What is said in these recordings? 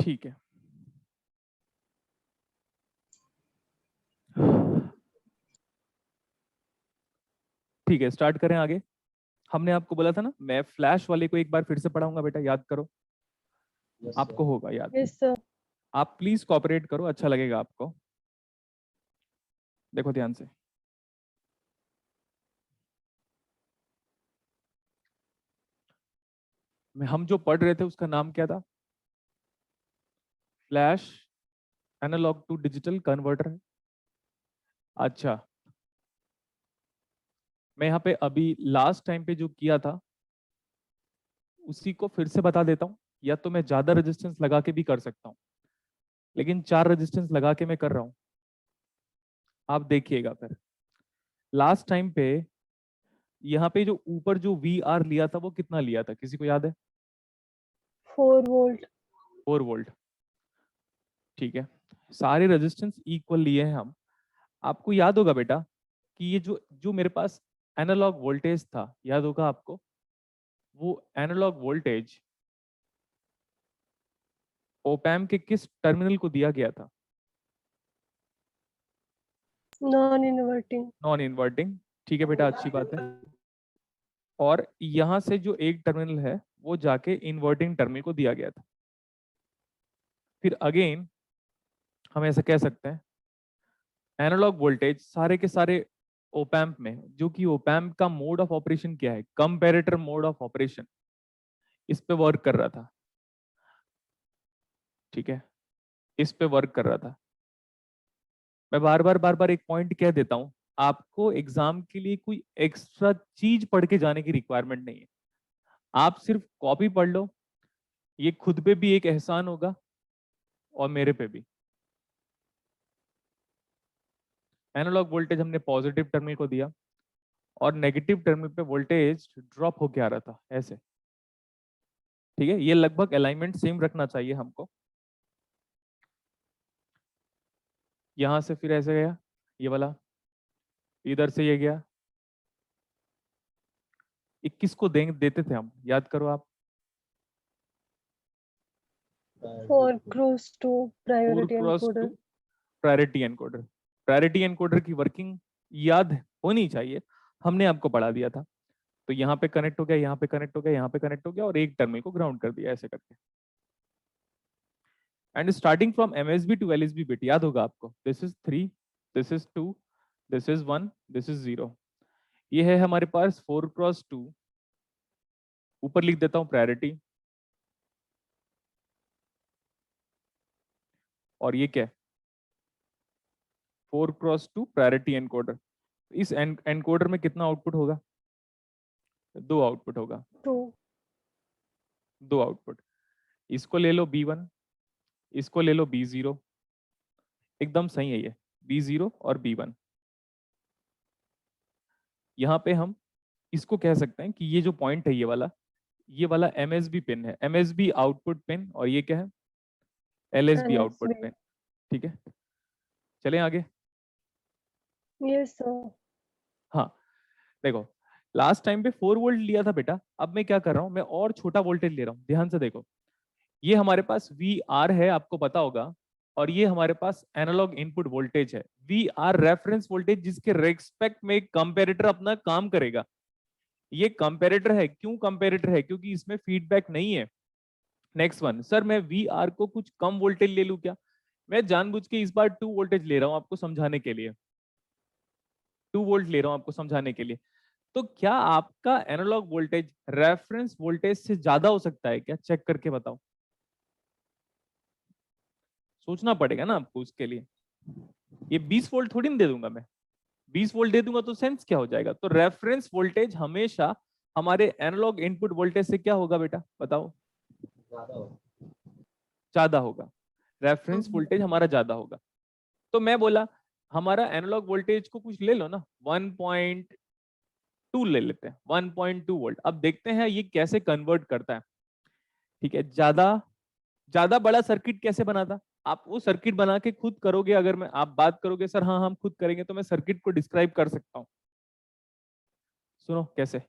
ठीक है, ठीक है, स्टार्ट करें आगे। हमने आपको बोला था ना, मैं फ्लैश वाले को एक बार फिर से पढ़ाऊंगा बेटा, याद करो। आपको होगा याद। Yes sir. आप प्लीज कोऑपरेट करो, अच्छा लगेगा आपको। देखो ध्यान से। हम जो पढ़ रहे थे उसका नाम क्या था? Flash analogue to digital converter है। अच्छा, मैं यहाँ पे अभी लास्ट टाइम पे जो किया था उसी को फिर से बता देता हूँ, या तो मैं ज्यादा रेजिस्टेंस लगा के भी कर सकता हूँ, लेकिन 4 रेजिस्टेंस लगा के मैं कर रहा हूँ। आप देखिएगा फिर। लास्ट टाइम पे यहाँ पे जो ऊपर जो वी आर लिया था वो कितना लिया था, किसी को याद है? 4 वोल्ट। 4 वोल्ट। ठीक है, सारे रेजिस्टेंस इक्वल लिए हैं हम। आपको याद होगा बेटा कि ये जो जो मेरे पास एनालॉग वोल्टेज था, याद होगा आपको, वो एनालॉग वोल्टेज ओपैम के किस टर्मिनल को दिया गया था? Non inverting. Non inverting. ठीक है बेटा, अच्छी बात है। और यहां से जो एक टर्मिनल है वो जाके इन्वर्टिंग टर्मिनल को दिया गया था। फिर अगेन हम ऐसा कह सकते हैं, एनालॉग वोल्टेज सारे के सारे ओपैम्प में, जो कि ओपैम्प का मोड ऑफ ऑपरेशन क्या है, कंपैरेटर मोड ऑफ ऑपरेशन, इस पे वर्क कर रहा था। ठीक है, इस पे वर्क कर रहा था। मैं बार बार एक पॉइंट कह देता हूं, आपको एग्जाम के लिए कोई एक्स्ट्रा चीज पढ़ के जाने की रिक्वायरमेंट नहीं है। आप सिर्फ कॉपी पढ़ लो, ये खुद पे भी एक एहसान होगा और मेरे पे भी। एनालॉग वोल्टेज हमने पॉजिटिव टर्मिनल को दिया और नेगेटिव टर्मिनल पे वोल्टेज ड्रॉप होके आ रहा था ऐसे। ठीक है, ये लगभग अलाइनमेंट सेम रखना चाहिए हमको। यहां से फिर ऐसे गया ये वाला, इधर से ये गया। 21 को देते थे हम, याद करो आप। 4 cross 2 4 priority cross 2 encoder. Priority encoder. Priority encoder की वर्किंग याद होनी चाहिए, हमने आपको पढ़ा दिया था। तो यहाँ पे कनेक्ट हो गया, यहाँ पे कनेक्ट हो गया, यहाँ पे कनेक्ट हो गया, और एक टर्मिनल को ग्राउंड कर दिया ऐसे करके। And starting from MSB to LSB bit, याद होगा आपको, this is 3, this is 2, this is 1, this is 0। ये है हमारे पास 4 क्रॉस 2। ऊपर लिख देता हूँ प्रायोरिटी, और ये क्या है, 4 क्रॉस 2 प्रायोरिटी एनकोडर। इस एनकोडर में कितना आउटपुट होगा? 2 आउटपुट होगा। 2। 2 आउटपुट। इसको ले लो B1, इसको ले लो B0। एकदम सही है ये, B0 और B1। यहाँ पे हम इसको कह सकते हैं कि ये जो पॉइंट है ये वाला MSB पिन है, MSB आउटपुट पिन, और ये क्या है, LSB आउटपुट एनएसबी। पिन। ठीक है, चलें आगे। Yes sir. हाँ, देखो, लास्ट टाइम पे 4 वोल्ट लिया था बेटा, अब मैं क्या कर रहा हूँ, मैं और छोटा वोल्टेज ले रहा हूँ। ध्यान से देखो, ये हमारे पास VR है, आपको पता होगा, और ये हमारे पास एनालॉग इनपुट वोल्टेज है। VR रेफरेंस वोल्टेज, जिसके रेस्पेक्ट में कंपैरेटर अपना काम करेगा। ये कंपैरेटर है, क्यों कंपैरेटर है? क्योंकि इसमें फीडबैक नहीं है। नेक्स्ट वन, सर मैं VR को कुछ कम वोल्टेज ले लूं क्या? मैं जानबूझ के इस बार 2 वोल्टेज ले रहा हूं आपको समझाने के लिए, 2 वोल्ट ले रहा हूं आपको समझाने के लिए। तो क्या आपका एनालॉग वोल्टेज रेफरेंस वोल्टेज से ज्यादा हो सकता है क्या? चेक करके बताओ। सोचना पड़ेगा ना आपको उसके लिए। ये 20 वोल्ट थोड़ी ना दे दूंगा मैं, 20 वोल्ट दे दूंगा तो सेंस क्या हो जाएगा? तो रेफरेंस वोल्टेज हमेशा हमारे एनालॉग इनपुट वोल्टेज से क्या होगा बेटा, बताओ? ज्यादा होगा। रेफरेंस वोल्टेज हमारा ज्यादा होगा। तो मैं बोला, हमारा एनालॉग वोल्टेज को कुछ ले लो ना, 1.2 ले लेते हैं, 1.2 वोल्ट। अब देखते हैं ये कैसे कन्वर्ट करता है। ठीक है, ज्यादा ज्यादा बड़ा सर्किट कैसे बनाता? आप वो सर्किट बना के खुद करोगे, अगर मैं आप बात करोगे सर हाँ हम खुद करेंगे, तो मैं सर्किट को डिस्क्राइब कर सकता हूँ। सुनो कैसे।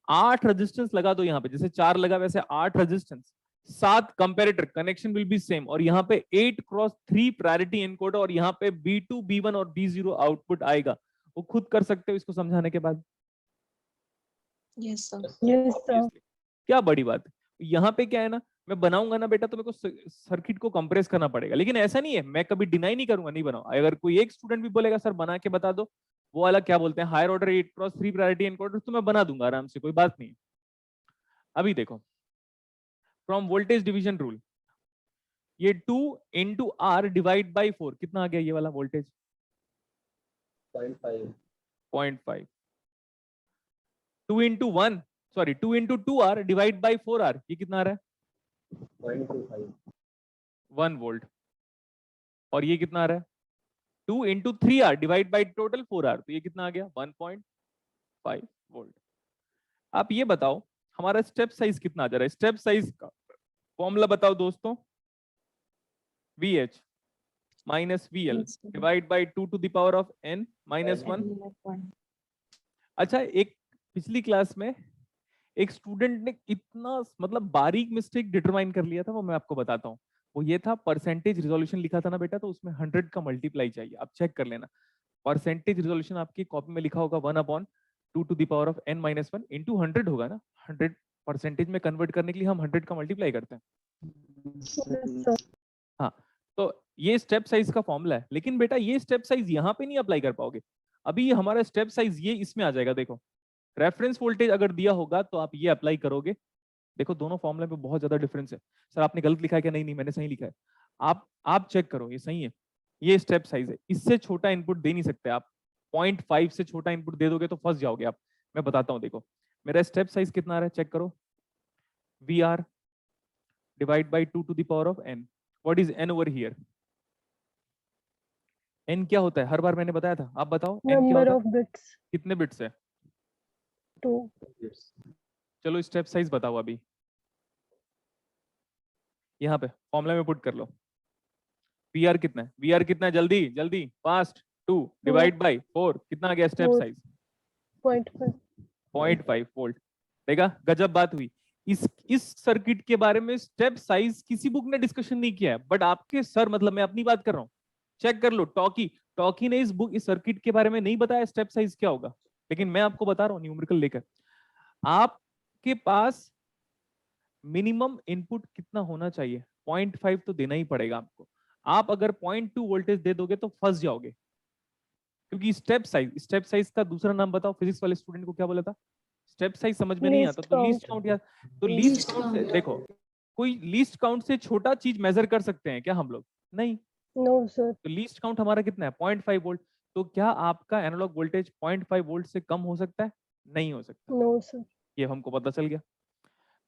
8 रेजिस्टेंस लगा दो यहाँ पे, जैसे 4 लगा वैसे 8 resistance. 7 comparator, connection will be same, और यहाँ पे 8x3 प्रायोरिटी एनकोडर, और यहाँ पे B2 B1 और B0 आउटपुट आएगा। वो खुद कर सकते हो इसको समझाने के बाद। Yes sir. Obviously। क्या बड़ी बात है। यहाँ पे क्या है ना, मैं बनाऊंगा ना बेटा तो मेरे को सर्किट को कंप्रेस करना पड़ेगा, लेकिन ऐसा नहीं है, मैं कभी डिनाई नहीं करूंगा नहीं बनाओ। अगर कोई एक स्टूडेंट भी बोलेगा सर बना के बता दो, वो वाला क्या बोलते हैं higher order 8x3 priority encoder, तो मैं बना दूंगा आराम से, कोई बात नहीं। अभी देखो फ्रॉम वोल्टेज डिवीजन रूल, ये 2 इंटू आर डिवाइड बाई 4 कितना आ गया ये वाला voltage? 0.5। 2 into 1 sorry 2 into 2 R divide by 4 R, ये कितना आ रहा है? 1 वोल्ट। और ये कितना आ रहा है? 2 into 3 R divide by total 4 R, तो ये कितना आ गया? 1.5 वोल्ट। आप ये बताओ हमारा स्टेप साइज कितना आ जा रहा है? स्टेप साइज का फॉर्मूला बताओ दोस्तों, VH minus VL divide by 2 to the power of n minus 1। अच्छा, एक पिछली क्लास में एक स्टूडेंट ने इतना मतलब बारीक मिस्टेक डिटरमाइन कर लिया था, वो मैं आपको बताता हूँ। वो ये था, परसेंटेज रिजोल्यूशन लिखा था ना बेटा, तो उसमें 100 का मल्टीप्लाई चाहिए। आप चेक कर लेना, परसेंटेज रिजोल्यूशन आपकी कॉपी में लिखा होगा 1/2 to the power of n minus 1 into 100 होगा ना। 100 परसेंटेज में कन्वर्ट करने के लिए हम 100 का मल्टीप्लाई करते हैं। हाँ, तो ये स्टेप साइज का फॉर्मूला है, लेकिन बेटा ये स्टेप साइज यहाँ पे नहीं अप्लाई कर पाओगे। अभी हमारा स्टेप साइज ये इसमें आ जाएगा। देखो रेफरेंस वोल्टेज अगर दिया होगा तो आप ये अप्लाई करोगे। देखो दोनों फॉर्मूले में बहुत ज्यादा डिफरेंस है। सर आपने गलत लिखा है क्या? नहीं नहीं, मैंने सही लिखा है। आप चेक करो, ये सही है। ये स्टेप साइज है, इससे छोटा इनपुट दे नहीं सकते आप। 0.5 से छोटा इनपुट दे दोगे तो फंस जाओगे आप। मैं बताता हूँ, देखो मेरा स्टेप साइज कितना आ रहा है, चेक करो। VR divide by 2 to the power of n। What is n over here? n क्या होता है? हर बार मैंने बताया था, आप बताओ n क्या नंबर होता ऑफ है? बिट्स। कितने बिट्स है? 2। चलो स्टेप साइज बताओ अभी। यहाँ पे फॉर्मूला में पुट कर लो। VR कितना है? VR कितना है? जल्दी जल्दी फास्ट। 2 डिवाइड बाई 4 कितना आ गया स्टेप साइज? 0.5। 0.5 वोल्ट। देखा, गजब बात हुई। इस सर्किट के बारे में स्टेप साइज किसी बुक ने डिस्कशन नहीं किया है, बट आपके सर, मतलब मैं अपनी बात कर रहा हूँ, चेक कर लो। टॉकी ने इस सर्किट के बारे में नहीं बताया स्टेप साइज क्या होगा, लेकिन मैं आपको बता रहा हूँ न्यूमेरिकल लेकर। आपके पास मिनिमम इनपुट कितना होना चाहिए? 0.5 तो देना ही पड़ेगा आपको। आप अगर 0.2 वोल्टेज दे दोगे तो फंस जाओगे, क्योंकि स्टेप साइज का दूसरा नाम बताओ, फिजिक्स वाले स्टूडेंट को क्या बोला था? स्टेप साइज समझ में नहीं आता तो लीस्ट काउंट। यार तो लीस्ट काउंट से देखो, कोई लीस्ट काउंट से छोटा चीज मेजर कर सकते हैं क्या हम लोग? नहीं। No sir. तो लीस्ट काउंट हमारा कितना है? 0.5 वोल्ट। तो क्या आपका एनालॉग वोल्टेज 0.5 वोल्ट से कम हो सकता है? नहीं हो सकता। No sir. ये हमको पता चल गया।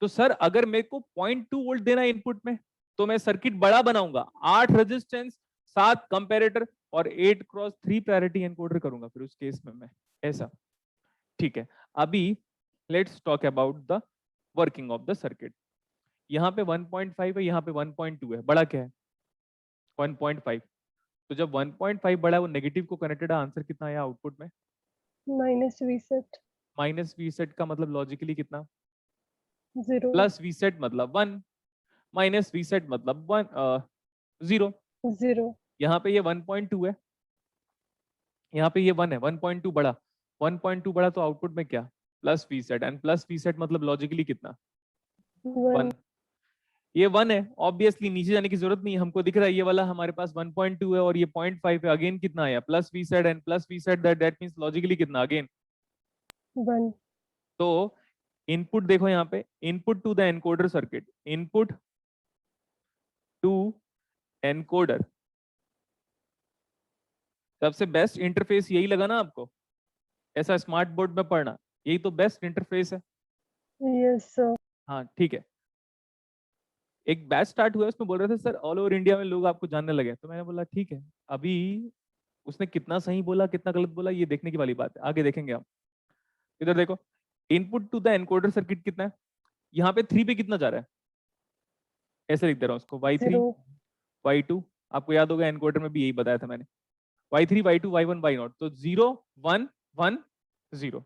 तो सर अगर मेरे को 0.2 वोल्ट देना है इनपुट में, तो मैं सर्किट बड़ा बनाऊंगा, 8 रेजिस्टेंस, 7 कंपेरेटर और 8x3 प्रायोरिटी एनकोडर करूंगा फिर उस केस में मैं ऐसा। ठीक है, अभी let's talk about the working of the circuit. यहाँ पे 1.5 है, यहाँ पे 1.2 है, बड़ा क्या है? 1.5। तो जब 1.5 बड़ा है, वो नेगेटिव को कनेक्टेड है, आंसर कितना आया आउटपुट में? Minus V sat. Minus V sat का मतलब लॉजिकली कितना? 0। प्लस वी सेट मतलब 1, माइनस वी सेट मतलब 0। 0। यहाँ पे ये 1.2 है, यहाँ पे ये 1 है, 1.2 बड़ा। 1.2 बड़ा तो आउटपुट में क्या? Plus V sat, and plus V sat मतलब लॉजिकली कितना? 1। ये 1 है, ऑब्वियसली नीचे जाने की जरूरत नहीं है, हमको दिख रहा है ये वाला हमारे पास 1.2 है और ये 0.5 है। अगेन कितना आया? Plus V sat and plus V sat, that means logically कितना? अगेन 1। तो इनपुट देखो यहाँ पे, input to the encoder circuit, input to encoder, सबसे बेस्ट इंटरफेस यही लगा ना आपको? ऐसा स्मार्ट बोर्ड में पढ़ना, यही तो बेस्ट इंटरफेस है। Yes sir. हाँ ठीक है। एक बैच स्टार्ट हुआ, उसमें बोल रहे थे सर ऑल ओवर इंडिया में लोग आपको जानने लगे, तो मैंने बोला ठीक है, अभी उसने कितना सही बोला कितना गलत बोला ये देखने की वाली बात है, आगे देखेंगे हम। इधर देखो, input to the encoder circuit कितना है? यहाँ पे 3 पे कितना जा रहा है? ऐसे लिख दे रहा हूँ उसको, y3 y2, आपको याद होगा एनकोडर में भी यही बताया था मैंने, y3 y2 y1 y0, तो 0 1 1 0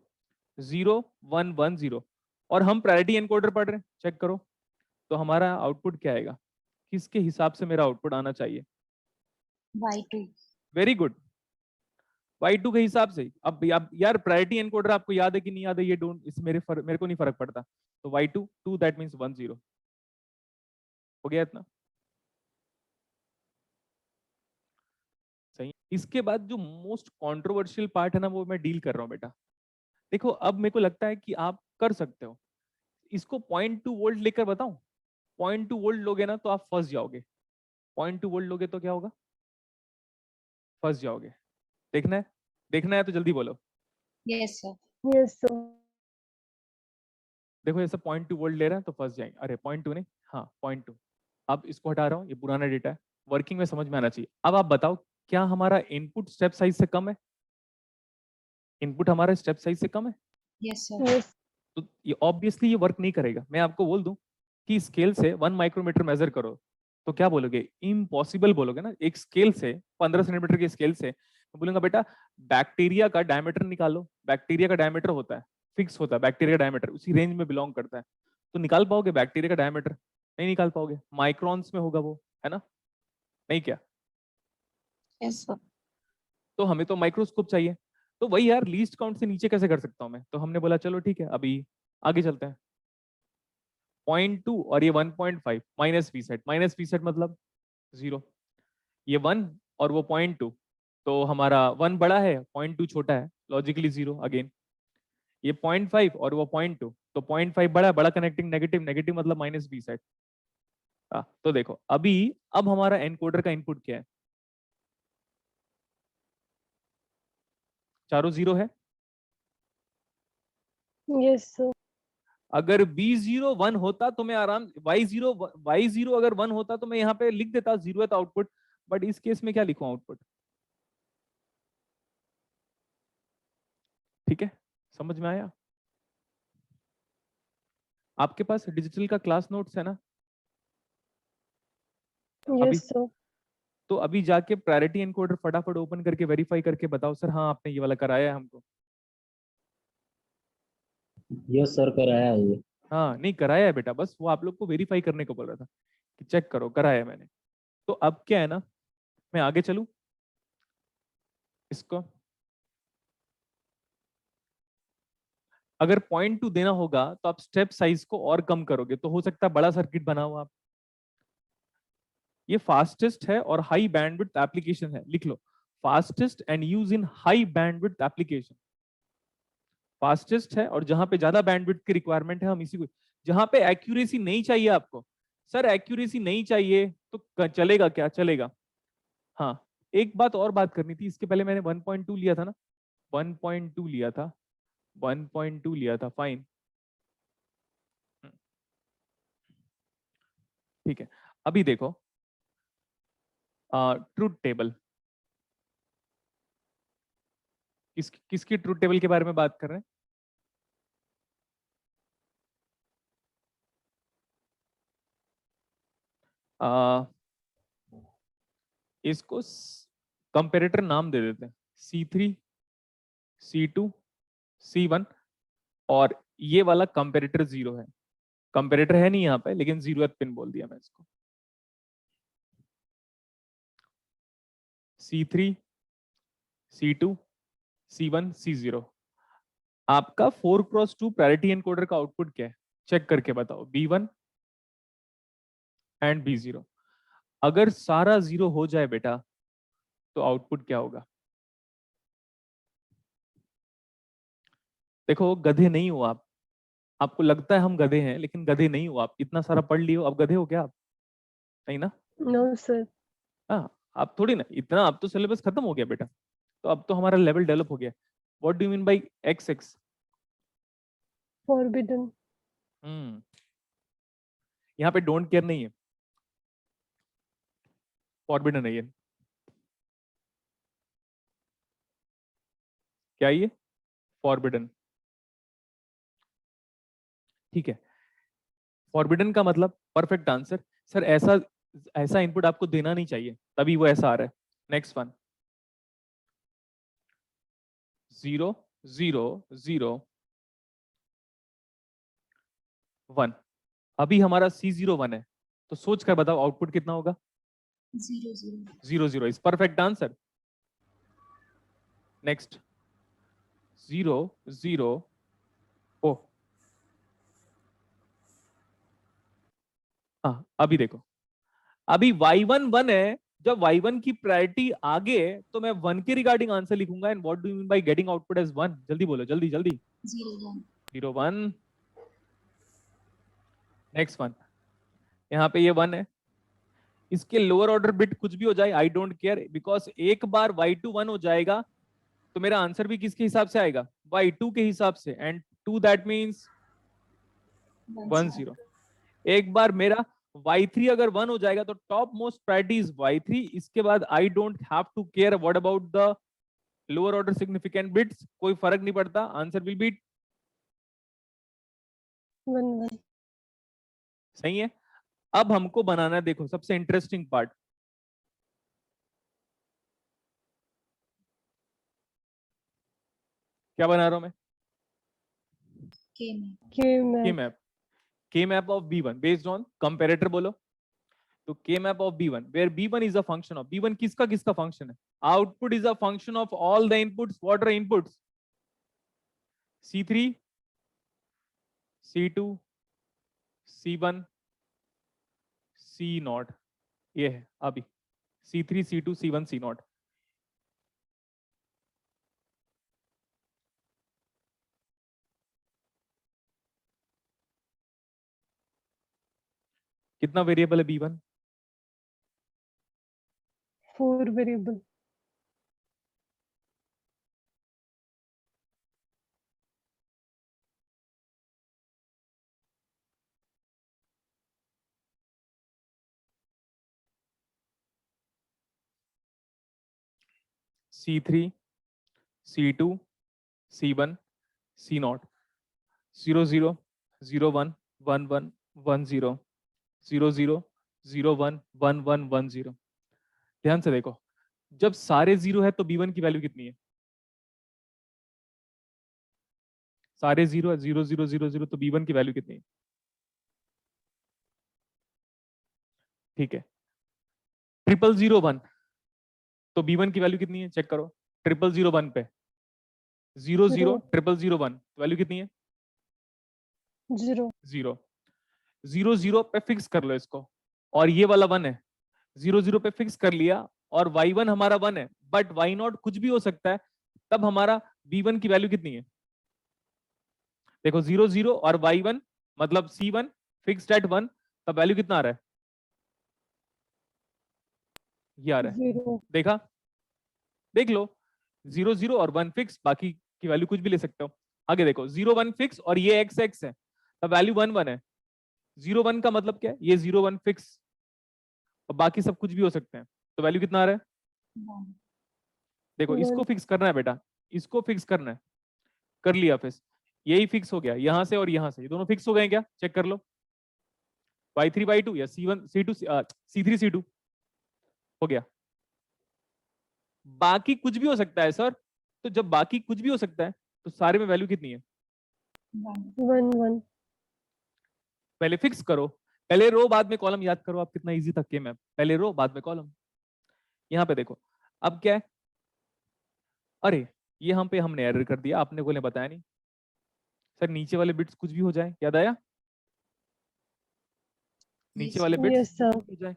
0 1 1 0। और हम प्रायोरिटी एनकोडर पढ़ रहे हैं, चेक करो। तो हमारा आउटपुट क्या आएगा? किसके हिसाब से मेरा आउटपुट आना चाहिए? Y2। वेरी गुड, Y2 के हिसाब से। अब यार प्रायोरिटी एनकोडर आपको याद है कि नहीं याद है, ये डोंट, इस मेरे को नहीं फर्क पड़ता। तो Y2 2 दैट मींस 1 0 हो गया इतना। सही। इसके बाद जो मोस्ट कंट्रोवर्शियल पार्ट है ना, वो मैं डील कर रहा हूँ बेटा। देखो अब मेरे को लगता है कि आप कर सकते हो इसको। 0.2 वोल्ट लेकर बताऊं? 0.2 वोल्ट लोगे ना तो आप फंस जाओगे। 0.2 वोल्ट लोगे तो क्या होगा? फंस जाओगे। देखना है? देखना है तो जल्दी बोलो। Yes sir. Yes, sir. देखो ऐसे 0.2 वोल्ट ले रहे हैं तो फंस जाएंगे। अरे 0.2 नहीं, हाँ 0.2। अब इसको हटा रहा हूँ, ये पुराना डेटा है, वर्किंग में समझ में आना चाहिए। अब आप बताओ, क्या हमारा इनपुट स्टेप साइज से कम है? इनपुट हमारा स्टेप साइज से कम है? Yes sir. Yes. तो ये ऑब्वियसली ये वर्क नहीं करेगा। मैं आपको बोल दूं कि स्केल से 1 माइक्रोमीटर मेजर करो तो क्या बोलोगे? इम्पॉसिबल बोलोगे ना। एक स्केल से 15 सेंटीमीटर के स्केल से मैं बोलूंगा बेटा बैक्टीरिया का डायमीटर निकालो। बैक्टीरिया का डायमीटर होता है, फिक्स होता है, बैक्टीरिया का डायमीटर उसी रेंज में बिलोंग करता है। तो निकाल पाओगे बैक्टीरिया का डायमीटर? नहीं निकाल पाओगे, माइक्रॉन्स में होगा वो, है ना? नहीं क्या? Yes sir. तो हमें तो माइक्रोस्कोप चाहिए। तो वही यार, लीस्ट काउंट से नीचे कैसे कर सकता हूँ मैं? तो हमने बोला चलो ठीक है, अभी आगे चलते हैं। 0.2 और ये 1.5 minus V sat. Minus V sat मतलब 0। ये 1 और वो 0.2, तो हमारा 1 बड़ा है, 0.2 छोटा है, लॉजिकली 0 अगेन। ये 0.5 और वो 0.2, तो 0.5 बड़ा है, बड़ा कनेक्टिंग नेगेटिव, नेगेटिव मतलब माइनस वी सेट। तो देखो अभी, अब हमारा एनकोडर का इनपुट क्या है? चारों 0 है। Yes, sir. अगर B0 1 होता तो मैं आराम, Y0 अगर 1 होता तो मैं यहाँ पे लिख देता 0th आउटपुट। बट इस केस में क्या लिखूं आउटपुट? ठीक है, समझ में आया? आपके पास डिजिटल का क्लास नोट्स है ना? अभी Yes, sir. तो अभी जाके प्रायोरिटी एनकोडर फटाफट ओपन करके वेरीफाई करके बताओ सर हाँ आपने ये वाला कराया है हमको। यस सर, कराया है ये। हाँ नहीं कराया है बेटा, बस वो आप लोग को वेरीफाई करने को बोल रहा था कि चेक करो कराया है मैंने। तो अब क्या है ना, मैं आगे चलूं इसको। अगर 0.2 देना होगा तो आप स्टेप साइज को और कम करोगे तो हो सकता है बड़ा सर्किट बनाओ आप। ये फास्टेस्ट है और हाई बैंडविड्थ एप्लीकेशन है, लिख लो। Fastest and use in high bandwidth application. Fastest है और जहां पे ज्यादा बैंडविड्थ की रिक्वायरमेंट है हम इसी को। जहां पे एक्यूरेसी नहीं चाहिए आपको, सर एक्यूरेसी नहीं चाहिए तो चलेगा क्या? चलेगा। हाँ, एक बात और बात करनी थी, इसके पहले मैंने 1.2 लिया था ना, 1.2 लिया था, 1.2 लिया था, फाइन। ठीक है, अभी देखो ट्रूथ टेबल। किसकी ट्रूथ टेबल के बारे में बात कर रहे हैं? इसको कंपेरेटर नाम दे देते हैं, C3, C2, C1। और ये वाला कंपेरेटर 0 है। कंपेरेटर है नहीं यहाँ पे, लेकिन 0th पिन बोल दिया मैं इसको। C3, C2, C1, C0। आपका 4x2 पैरिटी एनकोडर का आउटपुट क्या है? चेक करके बताओ। B1 and B0। अगर सारा 0 हो जाए बेटा तो आउटपुट क्या होगा? देखो गधे नहीं हो आप। आपको लगता है हम गधे हैं, लेकिन गधे नहीं हो आप। इतना सारा पढ़ लियो, अब गधे हो क्या आप? नहीं ना? No, sir. हाँ, आप थोड़ी ना इतना, अब तो सिलेबस खत्म हो गया बेटा, तो अब तो हमारा लेवल डेवलप हो गया। What do you mean bye XX? Forbidden. यहाँ पे डोंट केयर नहीं है, फॉरबिडन है ये। क्या ये? फॉरबिडन। ठीक है, फॉरबिडन का मतलब परफेक्ट आंसर। सर ऐसा ऐसा इनपुट आपको देना नहीं चाहिए, तभी वो ऐसा आ रहा है। Next one, 0 0 0 1। अभी हमारा C01 है, तो सोच कर बताओ आउटपुट कितना होगा? 0 0 0 0 इज परफेक्ट आंसर। नेक्स्ट 0 0 ओ, हाँ अभी देखो, अभी y1 1 है, जब y1 की प्रायोरिटी आगे है तो मैं 1 के रिगार्डिंग आंसर लिखूंगा। And what do you mean by getting output as 1? जल्दी बोलो, जल्दी जल्दी। 0 1 0 1, नेक्स्ट 1, यहाँ पे ये 1 है, इसके लोअर ऑर्डर बिट कुछ भी हो जाए आई डोंट केयर, बिकॉज एक बार y2 1 हो जाएगा तो मेरा आंसर भी किसके हिसाब से आएगा? y2 के हिसाब से। And 2 that means 1 0। एक बार मेरा y3 अगर 1 हो जाएगा तो top most priority is y3, इसके बाद I don't have to care what about the lower order significant bits, कोई फर्क नहीं पड़ता, आंसर विल बी 1 1 सही है। अब हमको बनाना है, देखो सबसे इंटरेस्टिंग पार्ट, क्या बना रहा हूं मैं? K में K K map map, K map of B1 based on comparator बोलो। तो K map of B1 where B1 is a function of, B1 किसका किसका फंक्शन है? Output is a function of all the inputs. What are inputs? C3 C2 C1 C0, ये है अभी C3 C2 C1 C0। कितना वेरिएबल है B1? 4 variable C3 C2 C1 C0, 0 0 0 1 1 1 1 0 0 0 0 1 1 1 1 0। ध्यान से देखो, जब सारे जीरो है तो B1 की वैल्यू कितनी है? सारे जीरो है, 0 0 0 0, तो B1 की वैल्यू कितनी है? ठीक है, 0 0 0 1, तो B1 की वैल्यू कितनी है? चेक करो, 0 0 0 1 पे 0 0 0 0 1, तो वैल्यू कितनी है? 0 0 0 0 पे फिक्स कर लो इसको, और ये वाला 1 है, 0 0 पे फिक्स कर लिया, और y1 हमारा 1 है, बट y0 कुछ भी हो सकता है, तब हमारा B1 की वैल्यू कितनी है? देखो 0 0 और y1 मतलब C1 फिक्स्ड एट 1, तब वैल्यू कितना आ रहा है? ये आ रहा है, 0 देखा? देख लो, 0 0 और 1 फिक्स, बाकी की वैल्यू कुछ भी ले सकते हो। आगे देखो 0 1 फिक्स और ये x x है, तब वैल्यू 1 1 है। 0 1 का मतलब क्या है? ये 0 1 फिक्स और बाकी सब कुछ भी हो सकते हैं, तो वैल्यू कितना आ रहा है? 1 देखो इसको 1 फिक्स करना है बेटा, इसको फिक्स करना है, कर लिया फिक्स, यही फिक्स हो गया, यहां से और यहां से, ये दोनों फिक्स हो गए क्या? चेक कर लो, y3 y2 या C1 C2 C3 C2 हो गया। बाकी कुछ भी हो सकता है सर, तो जब बाकी कुछ भी हो सकता है तो सारे में वैल्यू कितनी है? 1 1 1 पहले फिक्स करो, पहले रो बाद में कॉलम, याद करो आप कितना इजी था के मैप, पहले रो बाद में कॉलम। यहाँ पे देखो, अब क्या है? अरे यहाँ पे हमने एरर कर दिया, आपने को बताया नहीं सर, नीचे वाले बिट्स कुछ भी हो जाए, याद आया? नीचे वाले बिट्स yes sir हो जाए,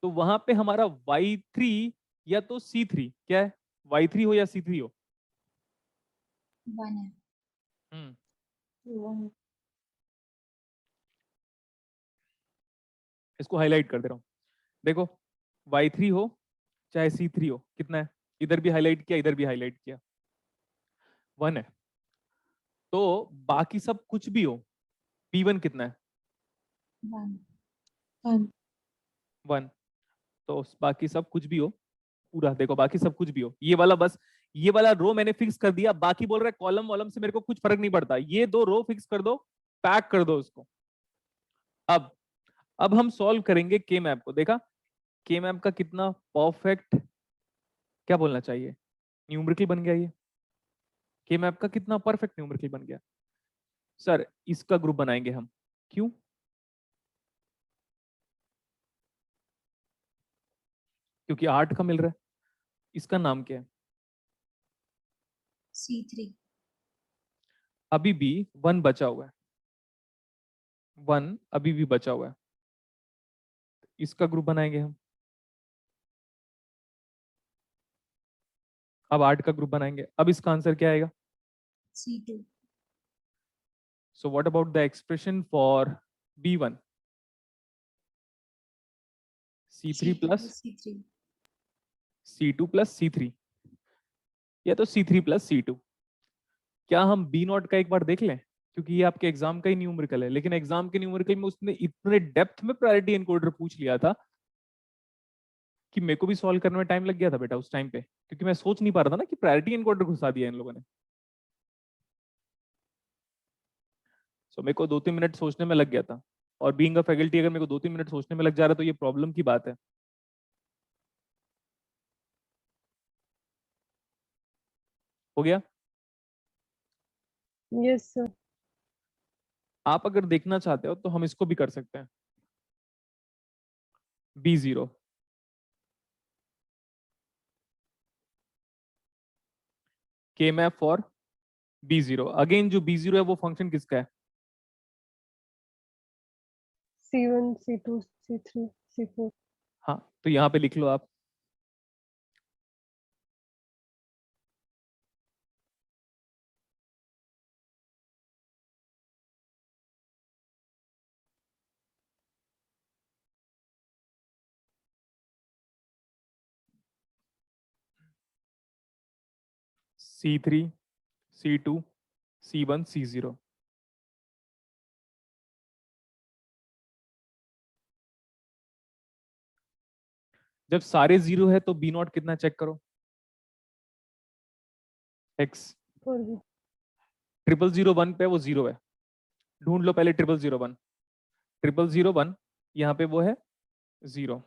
तो वहां पे हमारा y3 या तो C3, क्या है? y3 हो या C3 हो? 1 है हम्म, इसको हाईलाइट कर दे रहा हूँ, देखो y3 हो चाहे C3 हो, कितना है? इधर भी हाईलाइट किया, इधर भी हाईलाइट किया, 1 है। तो बाकी सब कुछ भी हो, P1 कितना है? 1 1। तो बाकी सब कुछ भी हो, पूरा देखो बाकी सब कुछ भी हो, ये वाला बस, ये वाला रो मैंने फिक्स कर दिया, बाकी बोल रहा है कॉलम वॉलम से मेरे को कुछ फर्क नहीं पड़ता, ये दो रो फिक्स कर दो, पैक कर दो उसको। अब हम सॉल्व करेंगे के मैप को। देखा के मैप का कितना परफेक्ट, क्या बोलना चाहिए, न्यूमेरिकल बन गया ये। के मैप का कितना परफेक्ट न्यूमेरिकल बन गया। सर इसका ग्रुप बनाएंगे हम, क्यों? क्योंकि 8 का मिल रहा है। इसका नाम क्या है? C3 अभी भी 1 बचा हुआ है, 1 अभी भी बचा हुआ है। इसका ग्रुप बनाएंगे हम। अब 8 का ग्रुप बनाएंगे। अब इसका आंसर क्या आएगा? C2 So what about the expression for B1? C3 plus C3 C2 plus C3 या तो C3 plus C2। क्या हम B0 का एक बार देख लें? क्योंकि ये आपके एग्जाम का ही न्यूमेरिकल है, लेकिन एग्जाम के न्यूमेरिकल में उसने इतने डेप्थ में प्रायोरिटी एनकोडर पूछ लिया था कि मेरे को भी सॉल्व करने में टाइम लग गया था बेटा उस टाइम पे, क्योंकि मैं सोच नहीं पा रहा था ना कि प्रायोरिटी एनकोडर घुसा दिया इन लोगों ने। सो मेरे को 2-3 मिनट सोचने में लग गया था, और बीइंग अ फैकल्टी अगर मेरे को 2-3 मिनट सोचने में लग जा रहा है तो ये प्रॉब्लम की बात है। हो गया? Yes, sir. आप अगर देखना चाहते हो तो हम इसको भी कर सकते हैं। B0 के मैप फॉर B0। अगेन जो B0 है वो फंक्शन किसका है? C1, C2, C3, C4. हाँ, तो यहाँ पे लिख लो आप। C3, C2, C1, C0। जब सारे 0 है तो B0 कितना चेक करो। X 4B. 0001 पे वो 0 है, ढूंढ लो पहले 0001। 0001 यहाँ पे वो है 0।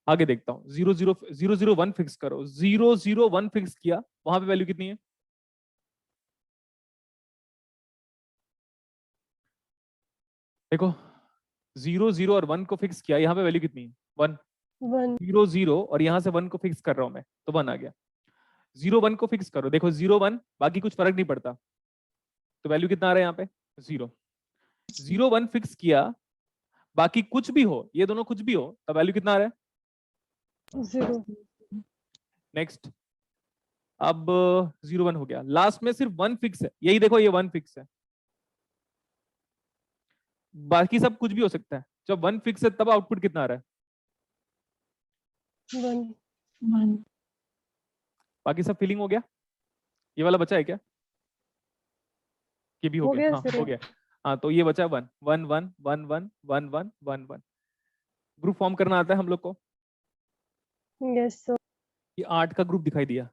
आगे देखता हूँ। 001 फिक्स करो। 001 फिक्स किया, वहां पे वैल्यू कितनी है? देखो 0 और 1 को फिक्स किया, यहाँ पे वैल्यू कितनी है? 1। 1. 0 और यहाँ से 1 को फिक्स कर रहा हूं मैं, तो 1 आ गया। 0 1 को फिक्स करो। देखो 0 1 बाकी कुछ फर्क नहीं पड़ता, तो वैल्यू कितना आ रहा है यहाँ पे? 0। 0 1 फिक्स किया, बाकी कुछ भी हो, ये दोनों कुछ भी हो, तो वैल्यू कितना आ रहा है? 0. नेक्स्ट। अब 0 1 हो गया, लास्ट में सिर्फ 1 फिक्स है, यही देखो ये 1 फिक्स है, बाकी सब कुछ भी हो सकता है। जब 1 फिक्स है तब आउटपुट कितना आ रहा है? 1. 1 बाकी सब फिलिंग हो गया? ये वाला बचा है क्या? ये भी हो हो गया? गया हाँ सर। हो गया। हाँ, तो ये बचा 1 1 1 1 1 1 1 1 1। ग्रुप फॉर्म करना आता है हम लोग को। Yes, sir. ये 8 का ग्रुप दिखाई दिया,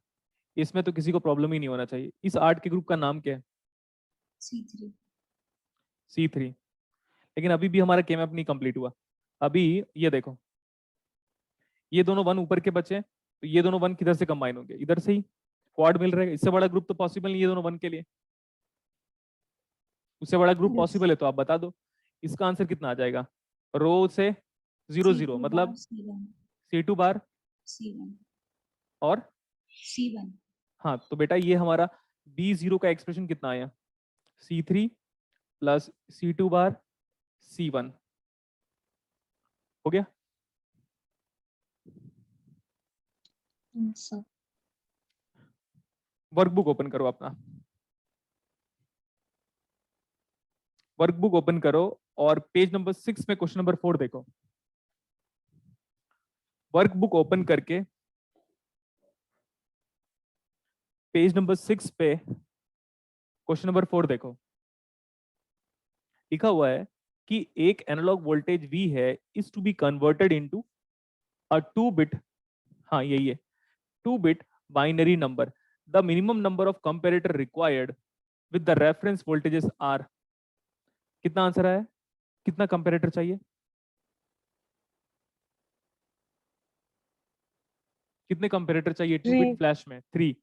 इसमें तो किसी को प्रॉब्लम ही नहीं होना चाहिए। इस 8 के ग्रुप का नाम क्या है? C3 C3। लेकिन अभी भी हमारा के मैप नहीं कंप्लीट हुआ। अभी ये देखो, ये दोनों 1 ऊपर के बचे, तो ये दोनों 1 किधर से कंबाइन होंगे? इधर से ही। क्वाड मिल रहा है, इससे बड़ा ग्रुप तो पॉसिबल नहीं है ये दोनों 1 के लिए। उससे बड़ा ग्रुप Yes. पॉसिबल है तो आप बता दो। इसका आंसर कितना आ जाएगा? रो से 0 0 C2 मतलब बार C1 C2 बार C1 और C1 हाँ, तो बेटा ये हमारा B0 का एक्सप्रेशन कितना आया? C3 प्लस C2 बार C1। हो गया? सर वर्कबुक ओपन करो अपना। वर्कबुक ओपन करो और पेज नंबर 6 में क्वेश्चन नंबर 4 देखो। वर्कबुक ओपन करके पेज नंबर 6 पे क्वेश्चन नंबर 4 देखो। लिखा हुआ है कि एक एनालॉग वोल्टेज V है is to be converted into a 2 bit, हाँ यही है, 2 bit binary number. The minimum number of comparator required with the reference voltages are. कितना आंसर आया? कितना कंपैरेटर चाहिए? कितने कंपैरेटर चाहिए 2 बिट 3. फ्लैश में? 3।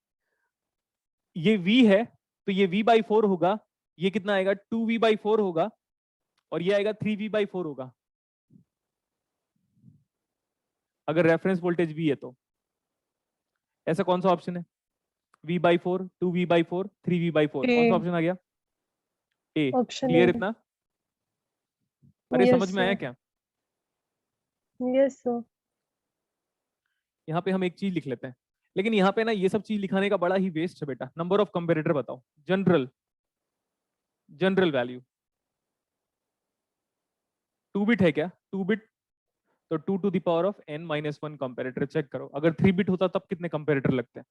ये V है तो ये V/4 होगा, ये कितना आएगा? 2V/4 होगा, और ये आएगा 3V/4 होगा। अगर रेफरेंस वोल्टेज V है तो ऐसा कौन सा ऑप्शन है? V/4, 2V/4, 3V/4, कौन सा A. ऑप्शन आ गया? ए। Option clear A. इतना? अरे Yes, समझ में आया sir. क्या? Yes, sir. यहाँ पे हम एक चीज लिख लेते हैं, लेकिन यहाँ पे ना ये सब चीज लिखाने का बड़ा ही वेस्ट है बेटा। नंबर ऑफ कंपेरेटर बताओ, जनरल वैल्यू 2 बिट है क्या? 2 बिट तो 2 to the power of n-1 comparator check करो। अगर 3 बिट होता तब कितने कंपेरेटर लगते हैं?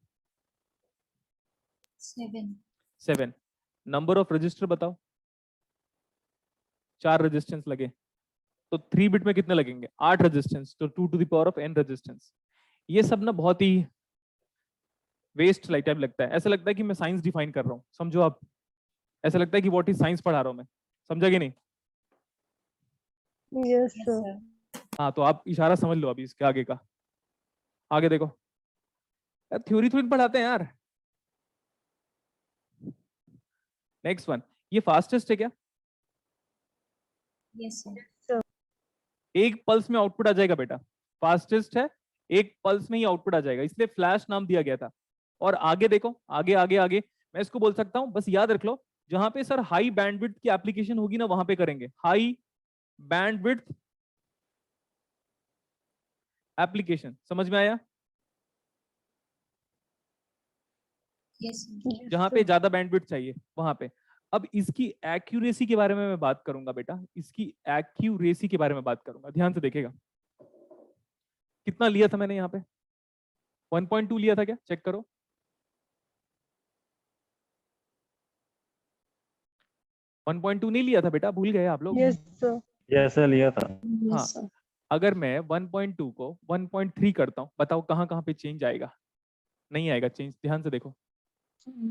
7। नंबर ऑफ रजिस्टर बताओ, 4 रेजिस्टेंस लगे तो 3 बिट में कितने लगेंगे? 8 रेजिस्टेंस, तो 2 to the power of n resistance. ये सब ना बहुत ही वेस्ट लाइक टाइप लगता है, ऐसा लगता है कि मैं साइंस डिफाइन कर रहा हूँ, समझो आप। ऐसा लगता है कि व्हाट इज साइंस पढ़ा रहा हूँ मैं, समझा कि नहीं? Yes, Yes, sir. sir. हाँ, तो आप इशारा समझ लो अभी इसके आगे का। आगे देखो, थ्योरी थोड़ी पढ़ाते हैं यार। नेक्स्ट वन, ये फास्टेस्ट है क्या? Yes, sir. एक पल्स में आउटपुट आ जाएगा बेटा, फास्टेस्ट है, एक पल्स में ही आउटपुट आ जाएगा, इसलिए फ्लैश नाम दिया गया था। और आगे देखो, आगे आगे आगे मैं इसको बोल सकता हूं, बस याद रख लो, जहां पे सर हाई बैंडविड्थ की एप्लीकेशन होगी ना वहां पे करेंगे हाई बैंडविड्थ एप्लीकेशन। समझ में आया? Yes, sir. Yes, जहां पे sir. ज्यादा बैंडविड्थ चाहिए वहां पे। अब इसकी एक्यूरेसी के बारे में मैं बात करूंगा बेटा, इसकी एक्यूरेसी के बारे में बात करूंगा, ध्यान से देखेगा। कितना लिया था मैंने यहाँ पे? 1.2 लिया था क्या? चेक करो। 1.2 नहीं लिया था बेटा, भूल गए आप लोग? Yes, sir. जैसा लिया था। हाँ, Yes, sir. अगर मैं 1.2 को 1.3 करता हूँ, बताओ कहाँ कहाँ पे चेंज आएगा? नहीं आएगा चेंज, ध्यान से देखो।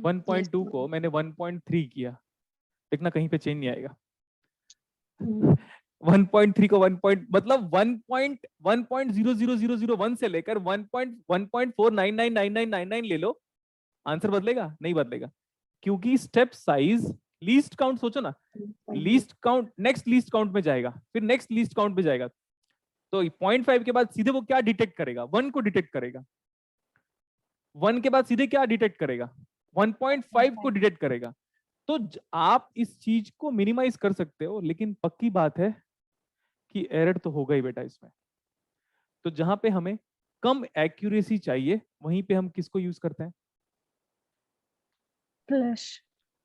1.2 को मैंने 1.3 किया, देखना कहीं पे चेंज नहीं आएगा। 1.3 को मतलब 1.1.00001 से लेकर 1.1.4999999 ले लो, आंसर बदलेगा? नहीं बदलेगा, क्योंकि स्टेप साइज लीस्ट काउंट, सोचो ना, least count next least count में जाएगा, फिर नेक्स्ट लीस्ट काउंट में जाएगा, तो 0.5 के बाद सीधे वो क्या डिटेक्ट करेगा? 1 को डिटेक्ट करेगा। 1 के बाद सीधे क्या डिटेक्ट करेगा? 1.5 को डिटेक्ट करेगा। तो आप इस चीज को मिनिमाइज कर सकते हो, लेकिन पक्की बात है कि एरर तो होगा ही बेटा इसमें। तो जहां पे हमें कम एक्यूरेसी चाहिए वहीं पे हम किसको यूज करते हैं? Flash.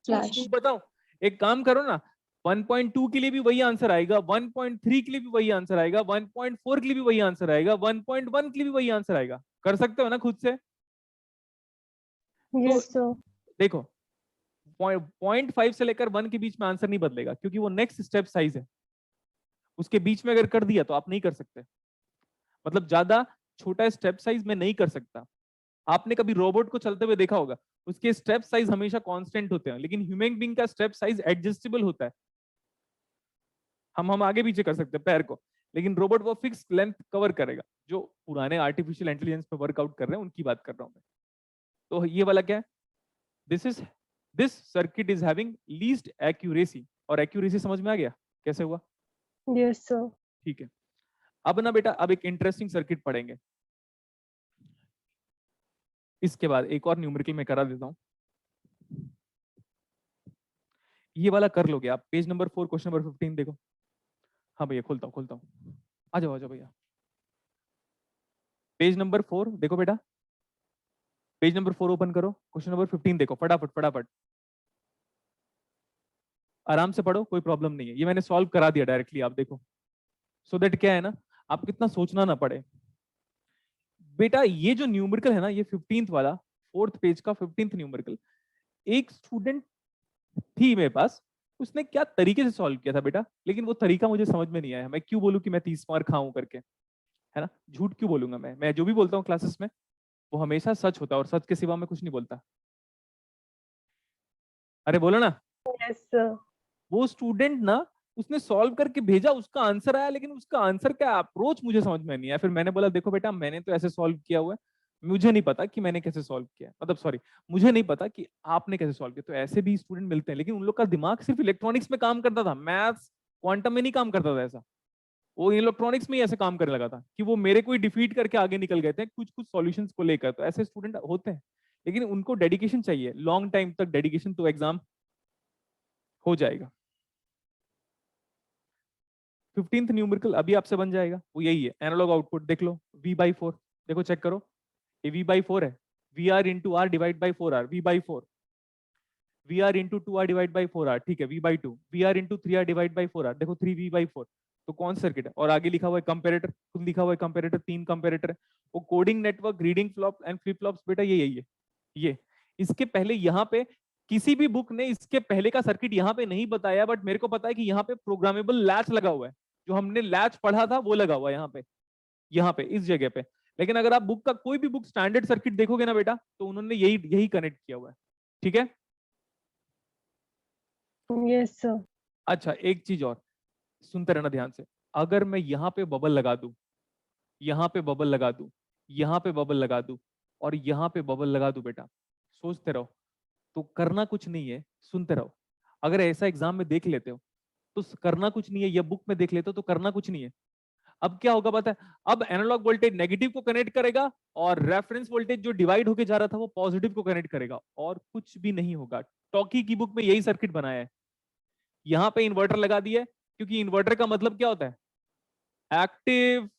Flash. बताओ, एक काम करो ना, 1.2 के लिए भी वही आंसर आएगा, 1.3 के लिए भी वही आंसर आएगा, 1.4 के लिए भी वही आंसर आएगा, 1.1 के लिए भी वही आंसर आएगा। कर सकते हो ना खुद से? Yes, sir. देखो, 0.5 से लेकर 1 के बीच में आंसर नहीं बदलेगा, क्योंकि वो नेक्स्ट स्टेप साइज है। उसके बीच में अगर कर दिया तो आप नहीं कर सकते, मतलब ज्यादा छोटा स्टेप साइज में नहीं कर सकता। आपने कभी रोबोट को चलते हुए देखा होगा, उसके स्टेप साइज हमेशा कांस्टेंट होते हैं, लेकिन ह्यूमन बीइंग का स्टेप साइज एडजस्टेबल होता है। हम आगे पीछे कर सकते हैं पैर को, लेकिन रोबोट वो फिक्स लेंथ कवर करेगा। जो पुराने आर्टिफिशियल इंटेलिजेंस पे वर्कआउट कर रहे हैं उनकी बात कर रहा हूं मैं। तो ये वाला क्या है? This circuit is having least accuracy. और एक्यूरेसी समझ में आ गया कैसे हुआ? Yes, sir. ठीक है। अब ना बेटा, अब एक इंटरेस्टिंग सर्किट पढ़ेंगे, इसके बाद एक और न्यूमेरिकल में करा देता हूं। ये वाला कर लोगे आप, पेज नंबर 4 क्वेश्चन नंबर 15 देखो। हाँ भैया, खोलता हूँ आ जाओ भैया। पेज नंबर 4 देखो बेटा, पेज नंबर 4 ओपन करो, क्वेश्चन नंबर 15 देखो, फटाफट आराम से पढ़ो, कोई प्रॉब्लम नहीं है। ये मैंने सॉल्व करा दिया डायरेक्टली, आप देखो, सो दैट क्या है ना, आपको इतना सोचना ना पड़े। बेटा ये जो न्यूमेरिकल है ना, ये 15th वाला, 4th पेज का 15th न्यूमेरिकल, एक स्टूडेंट थी मेरे पास, उसने क्या तरीके से सॉल्व किया था बेटा, लेकिन वो तरीका मुझे समझ में नहीं आया। मैं क्यों बोलूं कि मैं 30 मार्क खाऊं करके, है ना? झूठ क्यों बोलूंगा मैं जो भी बोलता हूँ क्लासेस में वो हमेशा सच होता है, और सच के सिवा मैं कुछ नहीं बोलता। अरे बोलो ना। Yes, sir. वो स्टूडेंट ना, उसने सॉल्व करके भेजा, उसका आंसर आया, लेकिन उसका आंसर का अप्रोच मुझे समझ में नहीं आया। फिर मैंने बोला देखो बेटा, मैंने तो ऐसे सॉल्व किया हुआ है, मुझे नहीं पता कि मैंने कैसे सॉल्व किया, मतलब सॉरी, मुझे नहीं पता कि आपने कैसे सॉल्व किया। तो ऐसे भी स्टूडेंट मिलते हैं, लेकिन उन लोग का दिमाग सिर्फ इलेक्ट्रॉनिक्स में काम करता था, मैथ्स क्वांटम में नहीं काम करता था ऐसा। वो इलेक्ट्रॉनिक्स में ही ऐसे काम करने लगा था कि वो मेरे को ही डिफीट करके आगे निकल गए थे कुछ कुछ सॉल्यूशंस को लेकर। तो ऐसे स्टूडेंट होते हैं, लेकिन उनको डेडिकेशन चाहिए, लॉन्ग टाइम तक डेडिकेशन, तो एग्जाम हो जाएगा। 15th न्यूमेरिकल अभी आपसे बन जाएगा, वो यही है, एनालॉग आउटपुट देख लो, V/4, देखो चेक करो, ये V/4 है, VR into R divide by 4R, V/4, VR into 2R divide by 4R, ठीक है, V/2, VR into 3R divide by 4R, देखो 3V/4। तो कौन सर्किट है? और आगे लिखा हुआ है कंपेरेटर, खुद लिखा हुआ है कंपेरेटर, 3 कंपेरेटर है। वो coding network, reading flop and flip flops, बेटा ये यही है। ये इसके पहले यहाँ पे किसी भी बुक ने इसके पहले का सर्किट यहाँ पे नहीं बताया, बट मेरे को पता है कि यहाँ पे प्रोग्रामेबल लैच लगा हुआ है, जो हमने लैच पढ़ा था वो लगा हुआ है यहाँ पे इस जगह पे। लेकिन अगर आप बुक का कोई भी बुक स्टैंडर्ड सर्किट देखोगे ना बेटा, तो उन्होंने यही यही कनेक्ट किया हुआ है, ठीक है। Yes, sir. अच्छा, एक चीज और सुनते रहना ध्यान से, अगर मैं यहाँ पे बबल लगा दूं, यहाँ पे बबल लगा दूं, यहाँ पे बबल लगा दूं, और यहाँ पे बबल लगा दूं बेटा, सोचते रहो, तो करना कुछ नहीं है, सुनते रहो। अगर ऐसा एग्जाम में देख लेते हो तो करना कुछ नहीं है, या बुक में देख लेते हो तो करना कुछ नहीं है। अब क्या होगा पता है? अब एनालॉग वोल्टेज नेगेटिव को कनेक्ट करेगा, और रेफरेंस वोल्टेज जो डिवाइड होके जा रहा था वो पॉजिटिव को कनेक्ट करेगा, और कुछ भी नहीं होगा। टॉकी की बुक में यही सर्किट बनाया है। यहाँ पे इन्वर्टर लगा दिया, क्योंकि इन्वर्टर का मतलब क्या होता है? Active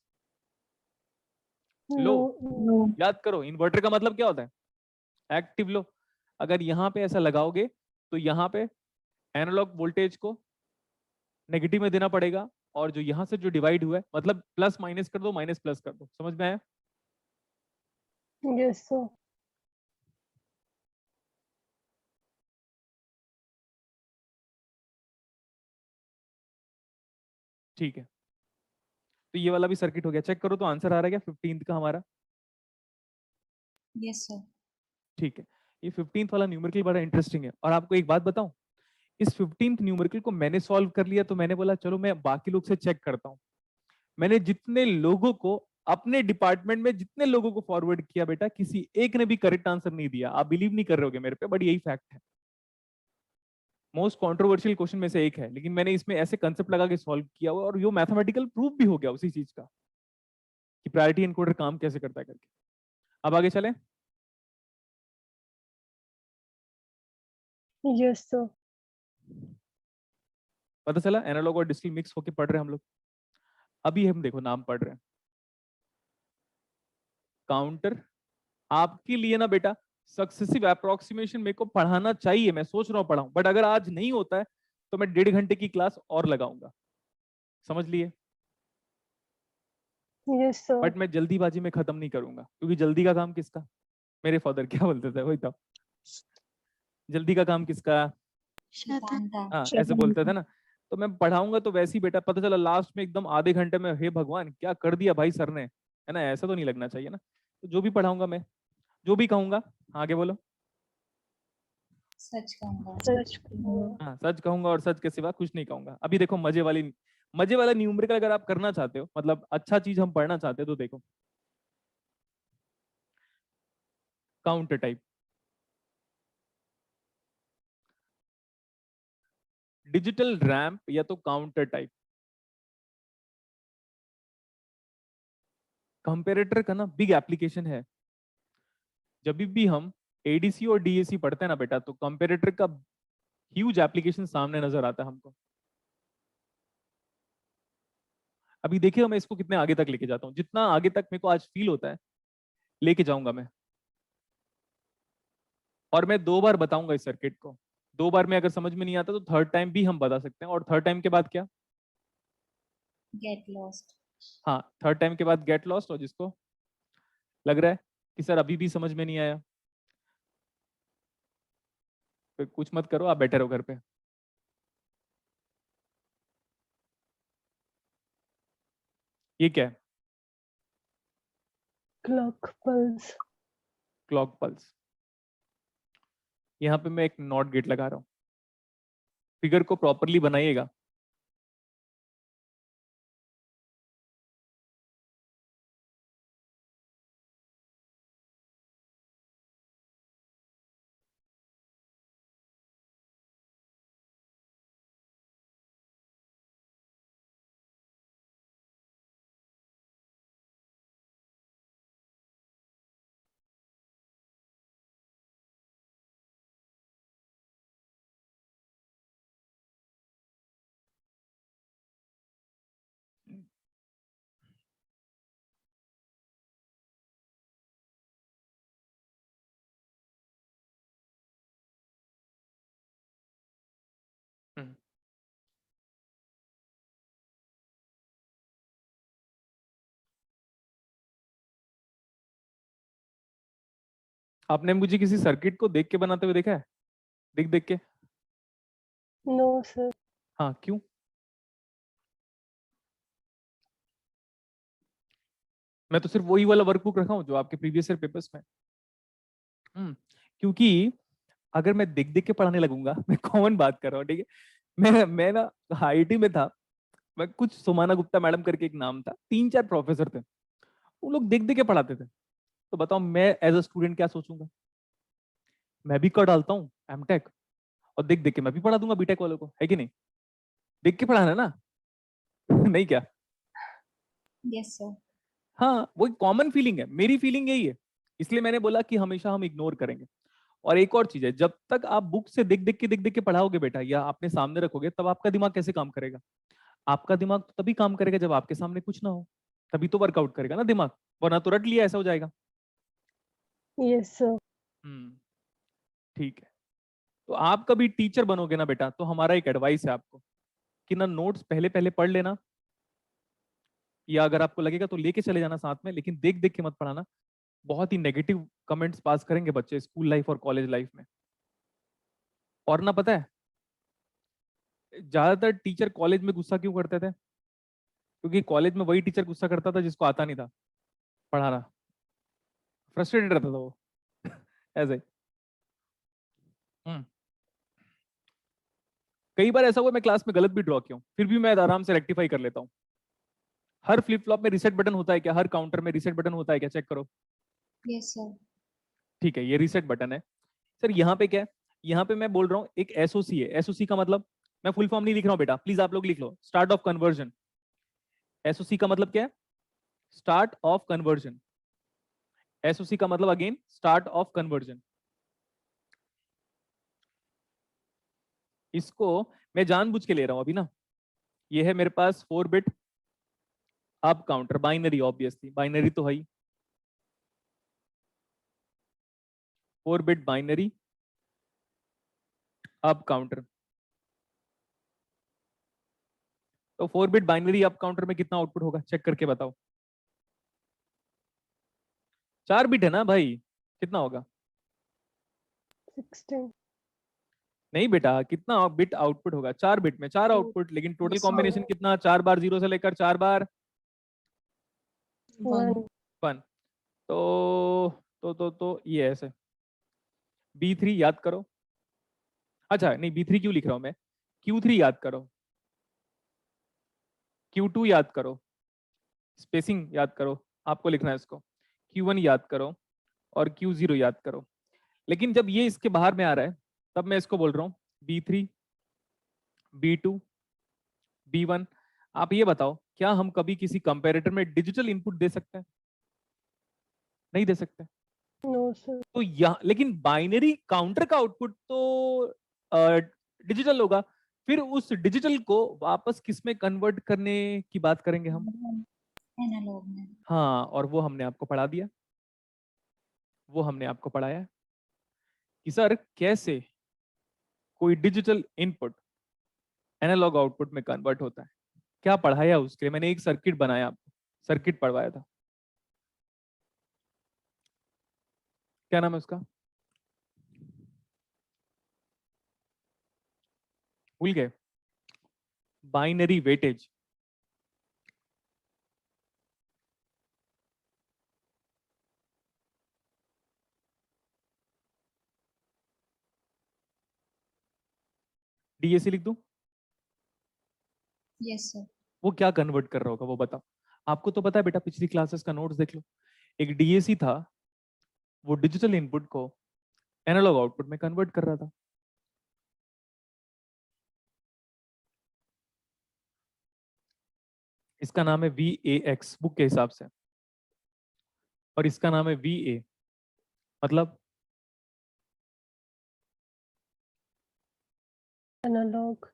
low. No. याद करो, इन्वर्टर का मतलब क्या होता है? Active low. अगर यहाँ पे ऐसा लगाओगे तो यहाँ पे एनालॉग वोल्टेज को नेगेटिव में देना पड़ेगा, और जो यहाँ से जो डिवाइड हुआ है, मतलब प्लस माइनस कर दो, माइनस प्लस कर दो, समझ में आया? Yes, sir. ठीक है, तो ये वाला भी सर्किट हो गया। चेक करो तो आंसर आ रहा है क्या 15th का हमारा? Yes, sir. ठीक है, ये 15th वाला न्यूमेरिकल बड़ा इंटरेस्टिंग है। और आपको एक बात बताऊं, इस 15th न्यूमेरिकल को मैंने सॉल्व कर लिया, तो मैंने बोला चलो मैं बाकी लोग से चेक करता हूं। मैंने जितने लोगों को अपने डिपार्टमेंट में जितने लोगों को फॉरवर्ड किया बेटा, किसी एक ने भी करेक्ट आंसर नहीं दिया। आप बिलीव नहीं कर रहे होगे मेरे पे, बट यही फैक्ट है। मोस्ट कंट्रोवर्शियल क्वेश्चन में से एक है, लेकिन मैंने इसमें ऐसे कंसेप्ट लगा के सॉल्व किया हुआ, और यो मैथमेटिकल प्रूफ भी हो गया उसी चीज का, कि प्रायोरिटी एनकोडर काम कैसे करता है करके। अब आगे चलें। Yes, sir. पता चला एनालॉग और डिजिटल मिक्स होके पढ़ रहे हैं हम लोग। अभी हम देखो नाम पढ़ रहे हैं, काउंटर। आपके लिए ना बेटा सक्सेसिव अप्रोक्सीमेशन मेरे को पढ़ाना चाहिए, मैं सोच रहा हूँ पढ़ाऊं, बट अगर आज नहीं होता है तो मैं 1.5 घंटे की क्लास और लगाऊंगा, समझ लिए। Yes, sir. बट मैं जल्दीबाजी में खत्म नहीं करूंगा, क्योंकि जल्दी का काम किसका? मेरे फादर क्या बोलते थे वही था, जल्दी का काम किसका? Shanta. हाँ ऐसे बोलते थे ना। तो मैं पढ़ाऊंगा तो वैसे ही बेटा, पता चला लास्ट में एकदम आधे घंटे में, हे भगवान क्या कर दिया भाई सर ने, है ना? ऐसा तो नहीं लगना चाहिए ना। तो जो भी पढ़ाऊंगा मैं, जो भी कहूंगा, आगे बोलो। सच कहूंगा। Such. हाँ सच कहूंगा, और सच के सिवा कुछ नहीं कहूंगा। अभी देखो मजे वाला न्यूमेरिकल अगर आप करना चाहते हो, मतलब अच्छा चीज हम पढ़ना चाहते हो, तो देखो काउंटर टाइप, डिजिटल रैंप, या तो काउंटर टाइप। कंपेरेटर का ना बिग एप्लीकेशन है। जब भी हम एडीसी और डीएसी पढ़ते हैं ना बेटा, तो कंपेरेटर का ह्यूज एप्लीकेशन सामने नजर आता है हमको। अभी देखिए मैं इसको कितने आगे तक लेके जाता हूँ, जितना आगे तक मेरे को आज फील होता है लेके जाऊंगा मैं। और मैं 2 बार बताऊंगा इस सर्किट को। 2 बार में अगर समझ में नहीं आता तो थर्ड टाइम भी हम बता सकते हैं। और थर्ड टाइम के बाद क्या? Get lost. हाँ, थर्ड टाइम के बाद गेट लॉस्ट। और जिसको लग रहा है कि सर अभी भी समझ में नहीं आया, फिर कुछ मत करो, आप बैठे रहो घर पे। ये क्या है? Clock pulse. Clock pulse. यहाँ पे मैं एक नॉट गेट लगा रहा हूँ, फिगर को प्रॉपरली बनाइएगा। आपने मुझे किसी सर्किट को देख के बनाते हुए देखा है? देख देख के? No sir. हाँ, क्यों? मैं तो सिर्फ वही वाला वर्कबुक रखा हूँ जो आपके प्रीवियस ईयर पेपर्स में। क्योंकि अगर मैं देख देख के पढ़ाने लगूंगा, मैं कॉमन बात कर रहा हूँ, ठीक है? मैं ना आईआईटी में था, मैं कुछ सुमाना गुप्ता मैडम करके एक नाम था, 3-4 प्रोफेसर थे, वो लोग देख देख के पढ़ाते थे। तो बताओ मैं एज अ स्टूडेंट क्या सोचूंगा? मैं भी कर डालता हूँ एमटेक और देख देख के मैं भी पढ़ा दूंगा बीटेक वालों को, है कि नहीं? देख के पढ़ाना है ना। नहीं क्या? Yes, sir. हाँ, वो कॉमन फीलिंग है, मेरी फीलिंग यही है, इसलिए मैंने बोला कि हमेशा हम इग्नोर करेंगे। और एक और चीज है, जब तक आप बुक से देख देख के पढ़ाओगे बेटा, या अपने सामने रखोगे, तब आपका दिमाग कैसे काम करेगा? आपका दिमाग तो तभी काम करेगा जब आपके सामने कुछ ना हो, तभी तो वर्कआउट करेगा ना दिमाग, वरना तो रट लिया ऐसा हो जाएगा। Yes sir. हम्म, ठीक है। तो आप कभी टीचर बनोगे ना बेटा, तो हमारा एक एडवाइस है आपको कि ना नोट्स पहले पहले पढ़ लेना, या अगर आपको लगेगा तो लेके चले जाना साथ में, लेकिन देख देख के मत पढ़ाना। बहुत ही नेगेटिव कमेंट्स पास करेंगे बच्चे स्कूल लाइफ और कॉलेज लाइफ में। और ना पता है, ज्यादातर टीचर कॉलेज में गुस्सा क्यों करते थे? क्योंकि कॉलेज में वही टीचर गुस्सा करता था जिसको आता नहीं था पढ़ाना, फ्रस्ट्रेटेड रहता था वो। ऐसे। हम्म, कई बार ऐसा हुआ मैं क्लास में गलत भी ड्रॉ किया हूं, फिर भी मैं आराम से रेक्टिफाई कर लेता हूँ। हर फ्लिप फ्लॉप में रीसेट बटन होता है क्या? हर काउंटर में रीसेट बटन होता है क्या? चेक करो। Yes, sir. ठीक है, ये रीसेट बटन है। सर यहाँ पे क्या है? यहाँ पे मैं बोल रहा हूँ एक एसओसी है। एसओसी का मतलब, मैं फुल फॉर्म नहीं लिख रहा हूँ बेटा, प्लीज आप लोग लिख लो, स्टार्ट ऑफ कन्वर्जन। एसओसी का मतलब क्या है? Start of conversion. एसओसी का मतलब अगेन स्टार्ट ऑफ कन्वर्जन। इसको मैं जानबूझ के ले रहा हूं अभी ना। ये है मेरे पास 4 bit up counter, binary, obviously binary तो है ही। 4 बिट बाइनरी अप काउंटर। तो 4 बिट बाइनरी अप काउंटर में कितना आउटपुट होगा? चेक करके बताओ। 4 बिट है ना भाई, कितना होगा? 16। नहीं बेटा, कितना बिट आउटपुट होगा? 4 बिट में 4 Two. आउटपुट, लेकिन टोटल Yes, कॉम्बिनेशन sir. कितना? 4 बार जीरो से लेकर 4 बार 1। 1। तो ये ऐसे। B3 याद करो। अच्छा नहीं, B3 क्यों लिख रहा हूं मैं? Q3 याद करो, Q2 याद करो, स्पेसिंग याद करो, आपको लिखना है इसको। Q1 याद करो और Q0 याद करो। लेकिन जब ये इसके बाहर में आ रहा है, तब मैं इसको बोल रहा हूँ B3, B2, B1। आप ये बताओ, क्या हम कभी किसी कंपैरेटर में डिजिटल इनपुट दे सकते हैं? नहीं दे सकते। No sir. तो यहाँ लेकिन बाइनरी काउंटर का आउटपुट तो डिजिटल होगा। फिर उस डिजिटल को वापस किस में कन्वर्ट करने की बात करेंगे हम? Analog में. हाँ, और वो हमने आपको पढ़ा दिया, वो हमने आपको पढ़ाया कि सर कैसे कोई डिजिटल इनपुट एनालॉग आउटपुट में कन्वर्ट होता है। क्या पढ़ाया उसके लिए? मैंने एक सर्किट बनाया, आपको सर्किट पढ़वाया था। क्या नाम है उसका? भूल गए? Binary weightage. डीएसी लिख दूं? Yes, sir. वो क्या कन्वर्ट कर रहा होगा वो बताओ। आपको तो पता है बेटा, पिछली क्लासेस का नोट्स देख लो। एक डीएसी था, वो डिजिटल इनपुट को एनालॉग आउटपुट में कन्वर्ट कर रहा था। इसका नाम है VAX बुक के हिसाब से, और इसका नाम है VA, मतलब एनालॉग।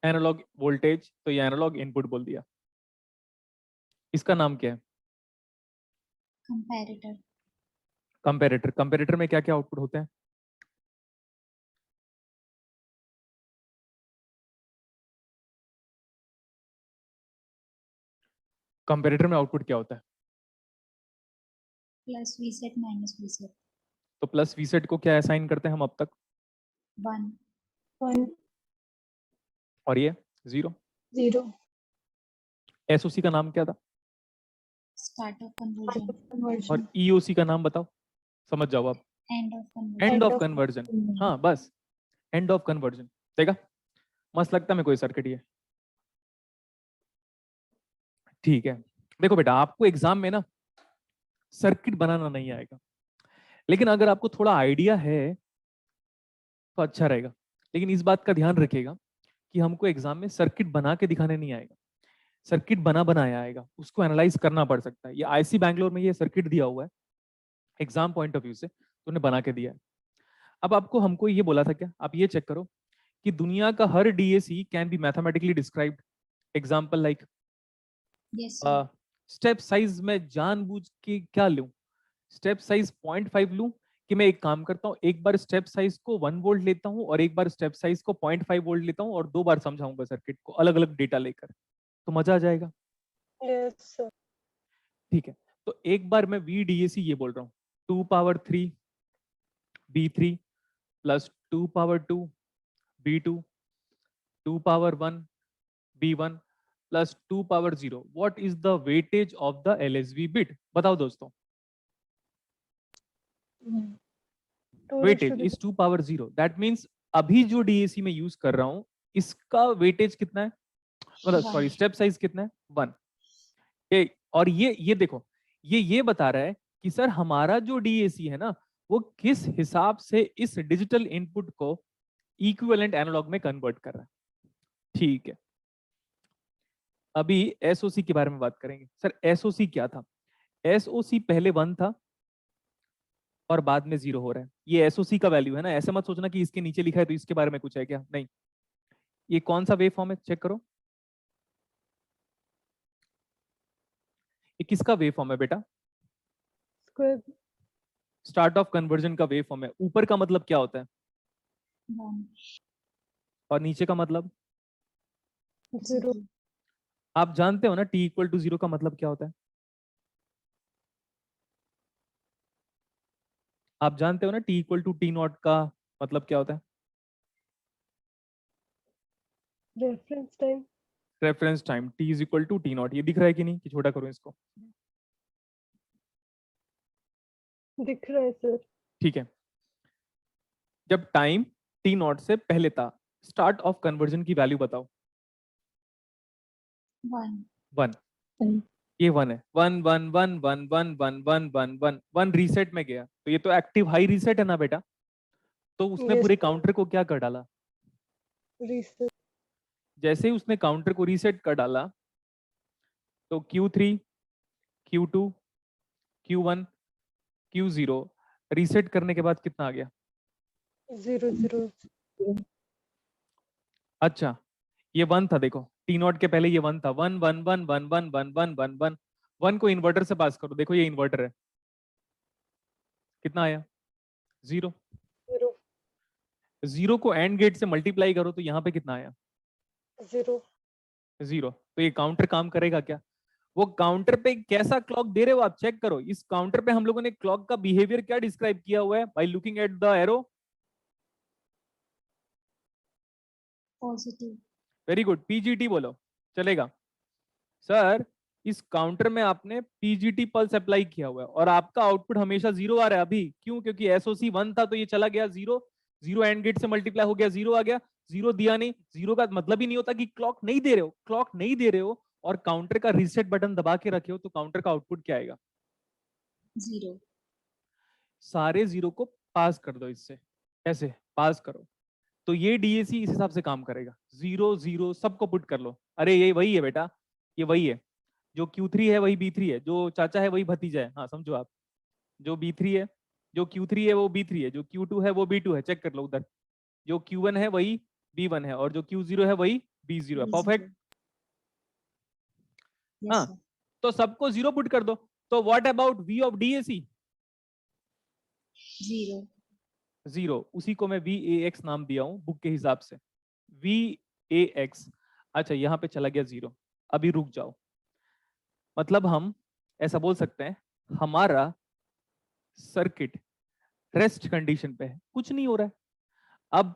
एनालॉग वोल्टेज, तो ये एनालॉग इनपुट बोल दिया। इसका नाम क्या है? Comparator. कंपेरेटर। कंपेरेटर में क्या क्या आउटपुट होते हैं? कंपेरेटर में आउटपुट क्या होता है? Plus V set minus V set. तो प्लस वी सेट को क्या असाइन करते हैं हम अब तक, 1 1 और ये 0। 0 एसओसी का नाम क्या था, start of conversion, और conversion ईओसी का नाम बताओ, समझ जाओ आप, end of conversion, and End of of conversion. conversion. हाँ बस, एंड ऑफ कन्वर्जन। देखा, मस्त लगता है मेरे को ये सर्किट ये। ठीक है, देखो बेटा आपको एग्जाम में ना सर्किट बनाना नहीं आएगा, लेकिन अगर आपको थोड़ा आइडिया है तो अच्छा रहेगा। लेकिन इस बात का ध्यान रखिएगा कि हमको एग्जाम में सर्किट बना के दिखाने नहीं आएगा, सर्किट बना बनाया आएगा, उसको एनालाइज करना पड़ सकता है। ये आईसी बैंगलोर में ये सर्किट दिया हुआ है एग्जाम पॉइंट ऑफ व्यू से, तो उन्हें बना के दिया है। अब आपको हमको ये बोला था क्या, आप ये चेक करो कि दुनिया का हर DAC can be mathematically described. Example like yes sir, step size में जानबूझ के क्या लूं, स्टेप साइज 0.5 लूं, कि मैं एक काम करता हूं, एक बार स्टेप साइज को 1 वोल्ट लेता हूं और एक बार स्टेप साइज को 0.5 वोल्ट लेता हूं और 2 बार समझाऊंगा सर्किट को अलग अलग डेटा लेकर, तो मजा आ जाएगा। Yes sir. ठीक है, तो एक बार मैं VDAC ये बोल रहा हूँ 2 power 3 B3 plus 2 power 2 B2 2 power 1 B1 plus 2 power 0। What is the weightage of the LSB bit, बताओ दोस्तों। Two raised weightage to the is 2 power 0, that means अभी जो DAC में यूज कर रहा हूं इसका वेटेज कितना है, मतलब सॉरी स्टेप साइज कितना है 1। और ये देखो ये बता रहा है कि सर हमारा जो DAC है ना वो किस हिसाब से इस डिजिटल इनपुट को इक्विवेलेंट एनालॉग में कन्वर्ट कर रहा है। ठीक है, अभी SOC के बारे में बात करेंगे। सर SOC क्या था, SOC पहले 1 था और बाद में 0 हो रहा है, ये SOC का वैल्यू है ना, ऐसे मत सोचना कि इसके नीचे लिखा है तो इसके बारे में कुछ है क्या, नहीं। ये कौन सा वेव फॉर्म है चेक करो, ये किसका वेव फॉर्म है बेटा, square स्टार्ट ऑफ कन्वर्जन का वेव फॉर्म है। ऊपर का मतलब क्या होता है 1 और नीचे का मतलब, 0 आप जानते हो ना t इक्वल टू 0 का मतलब क्या होता है, आप जानते हो ना t इक्वल टू T0 का मतलब क्या होता है, reference time reference time t is equal to T0। ये दिख रहा है कि नहीं, कि छोटा करूं इसको, दिख रहा है सर। ठीक है। जब टाइम T0 से पहले था, स्टार्ट ऑफ कन्वर्जन की वैल्यू बताओ। 1 1, ये 1 है, 1 1 1 1 1 1 1 1 1 1 रीसेट में गया, तो ये तो एक्टिव हाई रीसेट है ना बेटा, तो उसने Yes पूरे sir. काउंटर को क्या कर डाला, Reset जैसे ही उसने काउंटर को रीसेट कर डाला तो Q3 Q2 Q1 Q0 reset करने के बाद कितना आ गया, 0 0 अच्छा ये 1 था, देखो T0 के पहले ये 1 था, 1 1 1 1 1 1 1 1 1 1 को इन्वर्टर से पास करो, देखो ये इन्वर्टर है, कितना आया 0। 0 0 को एंड गेट से मल्टीप्लाई करो तो यहाँ पे कितना आया 0 0। तो ये काउंटर काम करेगा क्या, वो काउंटर पे कैसा क्लॉक दे रहे हो आप चेक करो। इस काउंटर पे हम लोगों ने क्लॉक का बिहेवियर क्या डिस्क्राइब किया हुआ है by looking at the arrow, positive, very good, PGT बोलो चलेगा। सर इस काउंटर में आपने पीजीटी पल्स अप्लाई किया हुआ है और आपका आउटपुट हमेशा 0 आ रहा है, अभी क्यों, क्योंकि एसओसी 1 था तो ये चला गया 0, 0 एंड गेट से मल्टीप्लाई हो गया 0 आ गया, 0 दिया नहीं, 0 का मतलब ही नहीं होता कि क्लॉक नहीं दे रहे हो, क्लॉक नहीं दे रहे हो और काउंटर का रीसेट बटन दबा के रखे हो तो काउंटर का आउटपुट क्या आएगा, 0 सारे 0 को पास कर दो इससे, कैसे पास करो, तो ये डीएसी इस हिसाब से काम करेगा, 0 0 सबको पुट कर लो। अरे ये वही है बेटा, ये वही है, जो Q3 है वही B3 है, जो चाचा है वही भतीजा है, हाँ समझो आप, जो B3 है, जो Q3 है वो B3 है, जो Q2 है वो B2 है, चेक कर लो उधर, जो Q1 है वही B1 है और जो Q0 है वही B0 है, परफेक्ट। yes हाँ, sir, तो सबको 0 पुट कर दो, तो what about V of DAC 0 0, उसी को मैं VAX नाम दिया हूं बुक के हिसाब से, VAX। अच्छा यहाँ पे चला गया 0, अभी रुक जाओ, मतलब हम ऐसा बोल सकते हैं हमारा सर्किट रेस्ट कंडीशन पे है, कुछ नहीं हो रहा है। अब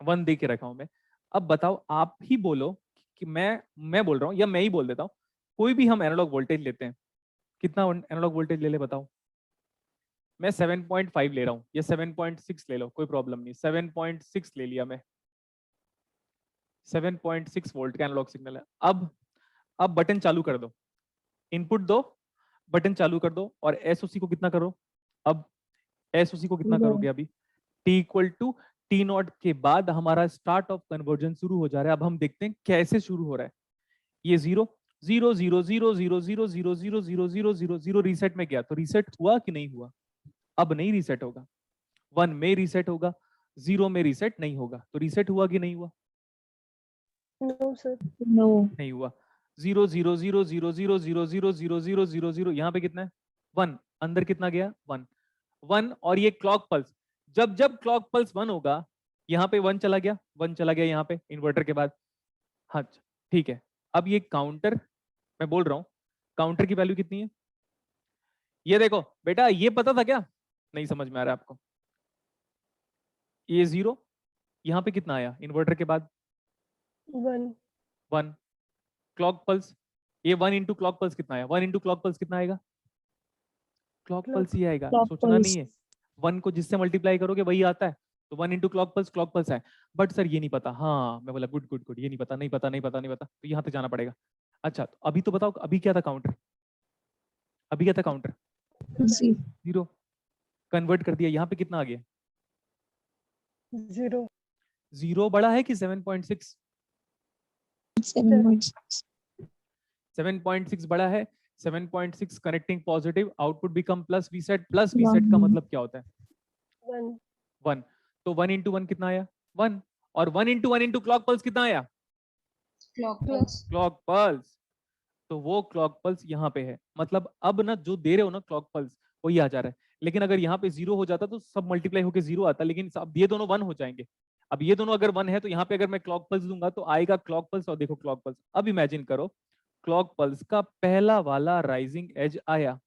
1 दे के रखा हूं मैं। अब बताओ, आप ही बोलो कि मैं बोल रहा हूं या मैं ही बोल देता हूं, कोई भी हम एनालॉग वोल्टेज लेते हैं, कितना एनालॉग वोल्टेज ले ले बताओ। मैं 7.5 ले रहा हूं या 7.6 ले लो, कोई प्रॉब्लम नहीं, 7.6 ले लिया मैं। 7.6 वोल्ट का एनालॉग सिग्नल है। अब बटन चालू कर दो, इनपुट दो, बटन चालू कर दो, और एसओसी को कितना करो। अब एसओसी को कितना करोगे अभी, T equal to T naught के बाद हमारा स्टार्ट ऑफ कन्वर्जन शुरू हो जा रहा है। अब हम देखते हैं कैसे शुरू हो रहा है। ये 0 0 0 0 0 0 0 0 0 0 0 0 रीसेट में गया, तो रीसेट हुआ कि नहीं हुआ। अब नहीं रीसेट होगा, 1 में रीसेट होगा, 0 में रीसेट नहीं होगा। तो रीसेट हुआ कि नहीं हुआ, नो सर। नो। नहीं हुआ। 0 0 0 0 0 0 0 0 0 0 0, यहाँ पे कितना है 1, अंदर कितना गया 1 1, और ये क्लॉक पल्स, जब जब क्लॉक पल्स 1 होगा, यहाँ पे 1 चला गया, 1 चला गया यहाँ पे इन्वर्टर के बाद। हाँ ठीक है। अब ये काउंटर, मैं बोल रहा हूँ काउंटर की वैल्यू कितनी है, ये देखो बेटा, ये पता था क्या, नहीं समझ में आ रहा है आपको। ये 0, यहाँ पे कितना आया इन्वर्टर के बाद 1 1, क्लॉक पल्स, ये 1 इंटू क्लॉक पल्स कितना आया, 1 इंटू क्लॉक पल्स कितना आएगा, क्लॉक Clock पल्स ही आएगा, Clock सोचना pulse. नहीं है। 1 को जिससे मल्टीप्लाई करोगे वही आता है, तो 1 इंटू क्लॉक पल्स है। बट सर ये नहीं पता, हाँ मैं बोला गुड गुड गुड, ये नहीं पता, नहीं पता नहीं पता नहीं पता, तो यहाँ तक जाना पड़ेगा। अच्छा तो अभी तो बताओ, अभी क्या था काउंटर, अभी क्या था काउंटर, 0, कन्वर्ट कर दिया, यहाँ पे कितना आ गया, 0 0 बड़ा है कि 7.6, 7.6 बड़ा है। 7.6 connecting positive, output become plus VSAT, plus VSAT का मतलब क्या होता है 1 1, तो 1 इंटू 1 कितना आया 1, और 1 इंटू क्लॉक पल्स कितना आया Clock pulse. क्लॉक पल्स, तो वो क्लॉक पल्स यहाँ पे है। मतलब अब ना जो दे रहे हो ना क्लॉक पल्स, वही आ जा रहा है। लेकिन अगर यहाँ पे 0 हो जाता तो सब मल्टीप्लाई होकर 0 आता, लेकिन अब ये दोनों 1 हो जाएंगे। अब ये दोनों अगर 1 है तो यहाँ पे अगर मैं क्लॉक पल्स दूंगा तो आएगा क्लॉक पल्स, और देखो क्लॉक पल्स। अब इमेजिन करो, क्लॉक पल्स का पहला वाला राइजिंग एज आया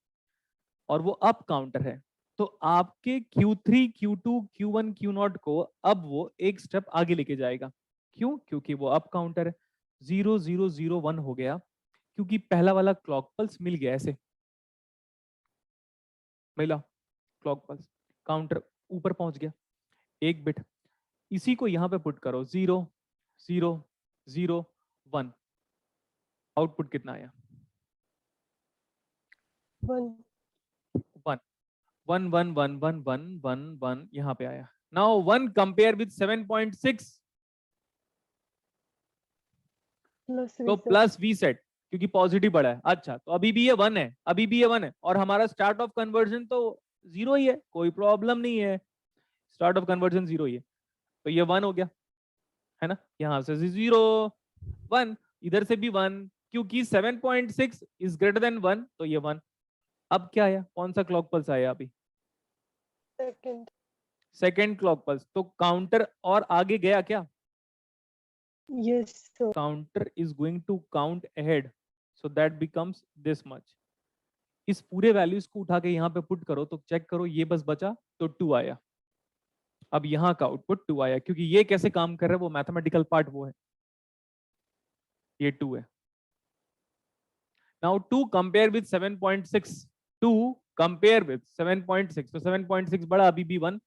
और वो अप काउंटर है, तो आपके Q3 Q2 Q1 Q0 को अब वो एक स्टेप आगे लेके जाएगा। क्यों, क्योंकि वो अप काउंटर है। 0 0 0 1 हो गया, क्योंकि पहला वाला क्लॉक पल्स मिल गया, ऐसे मिला क्लॉक पल्स, काउंटर ऊपर पहुंच गया 1 बिट। इसी को यहाँ पे पुट करो, 0 0 0 1, आउटपुट कितना आया 1 1 1 1 1 1 1 1 1, यहाँ पे आया। नाउ 1 कंपेयर विद 7.6, प्लस तो रीसेट प्लस वी सेट, क्योंकि पॉजिटिव बढ़ा है। अच्छा तो अभी भी ये 1 है, अभी भी ये 1 है, और हमारा स्टार्ट ऑफ कन्वर्जन तो 0 ही है, कोई प्रॉब्लम नहीं है, स्टार्ट ऑफ कन्वर्जन 0 ही है, तो ये 1 हो गया है ना। यहाँ से 0 1, इधर से भी 1, क्योंकि 7.6 इज ग्रेटर देन 1, तो ये 1। अब क्या आया, कौन सा क्लॉक पल्स आया अभी, सेकंड सेकेंड क्लॉक पल्स, तो काउंटर और आगे गया क्या, yes sir counter is going to count ahead, so that becomes this much। इस पूरे वैल्यूज को उठा के यहाँ पे पुट करो तो चेक करो, ये बस बचा तो 2 आया। अब यहाँ का आउटपुट 2 आया, क्योंकि ये कैसे काम कर रहा है वो मैथमेटिकल पार्ट वो है, ये 2 है। Now 2 compare with 7.6, 2 compare with 7.6, तो 7.6 बड़ा, अभी भी 1,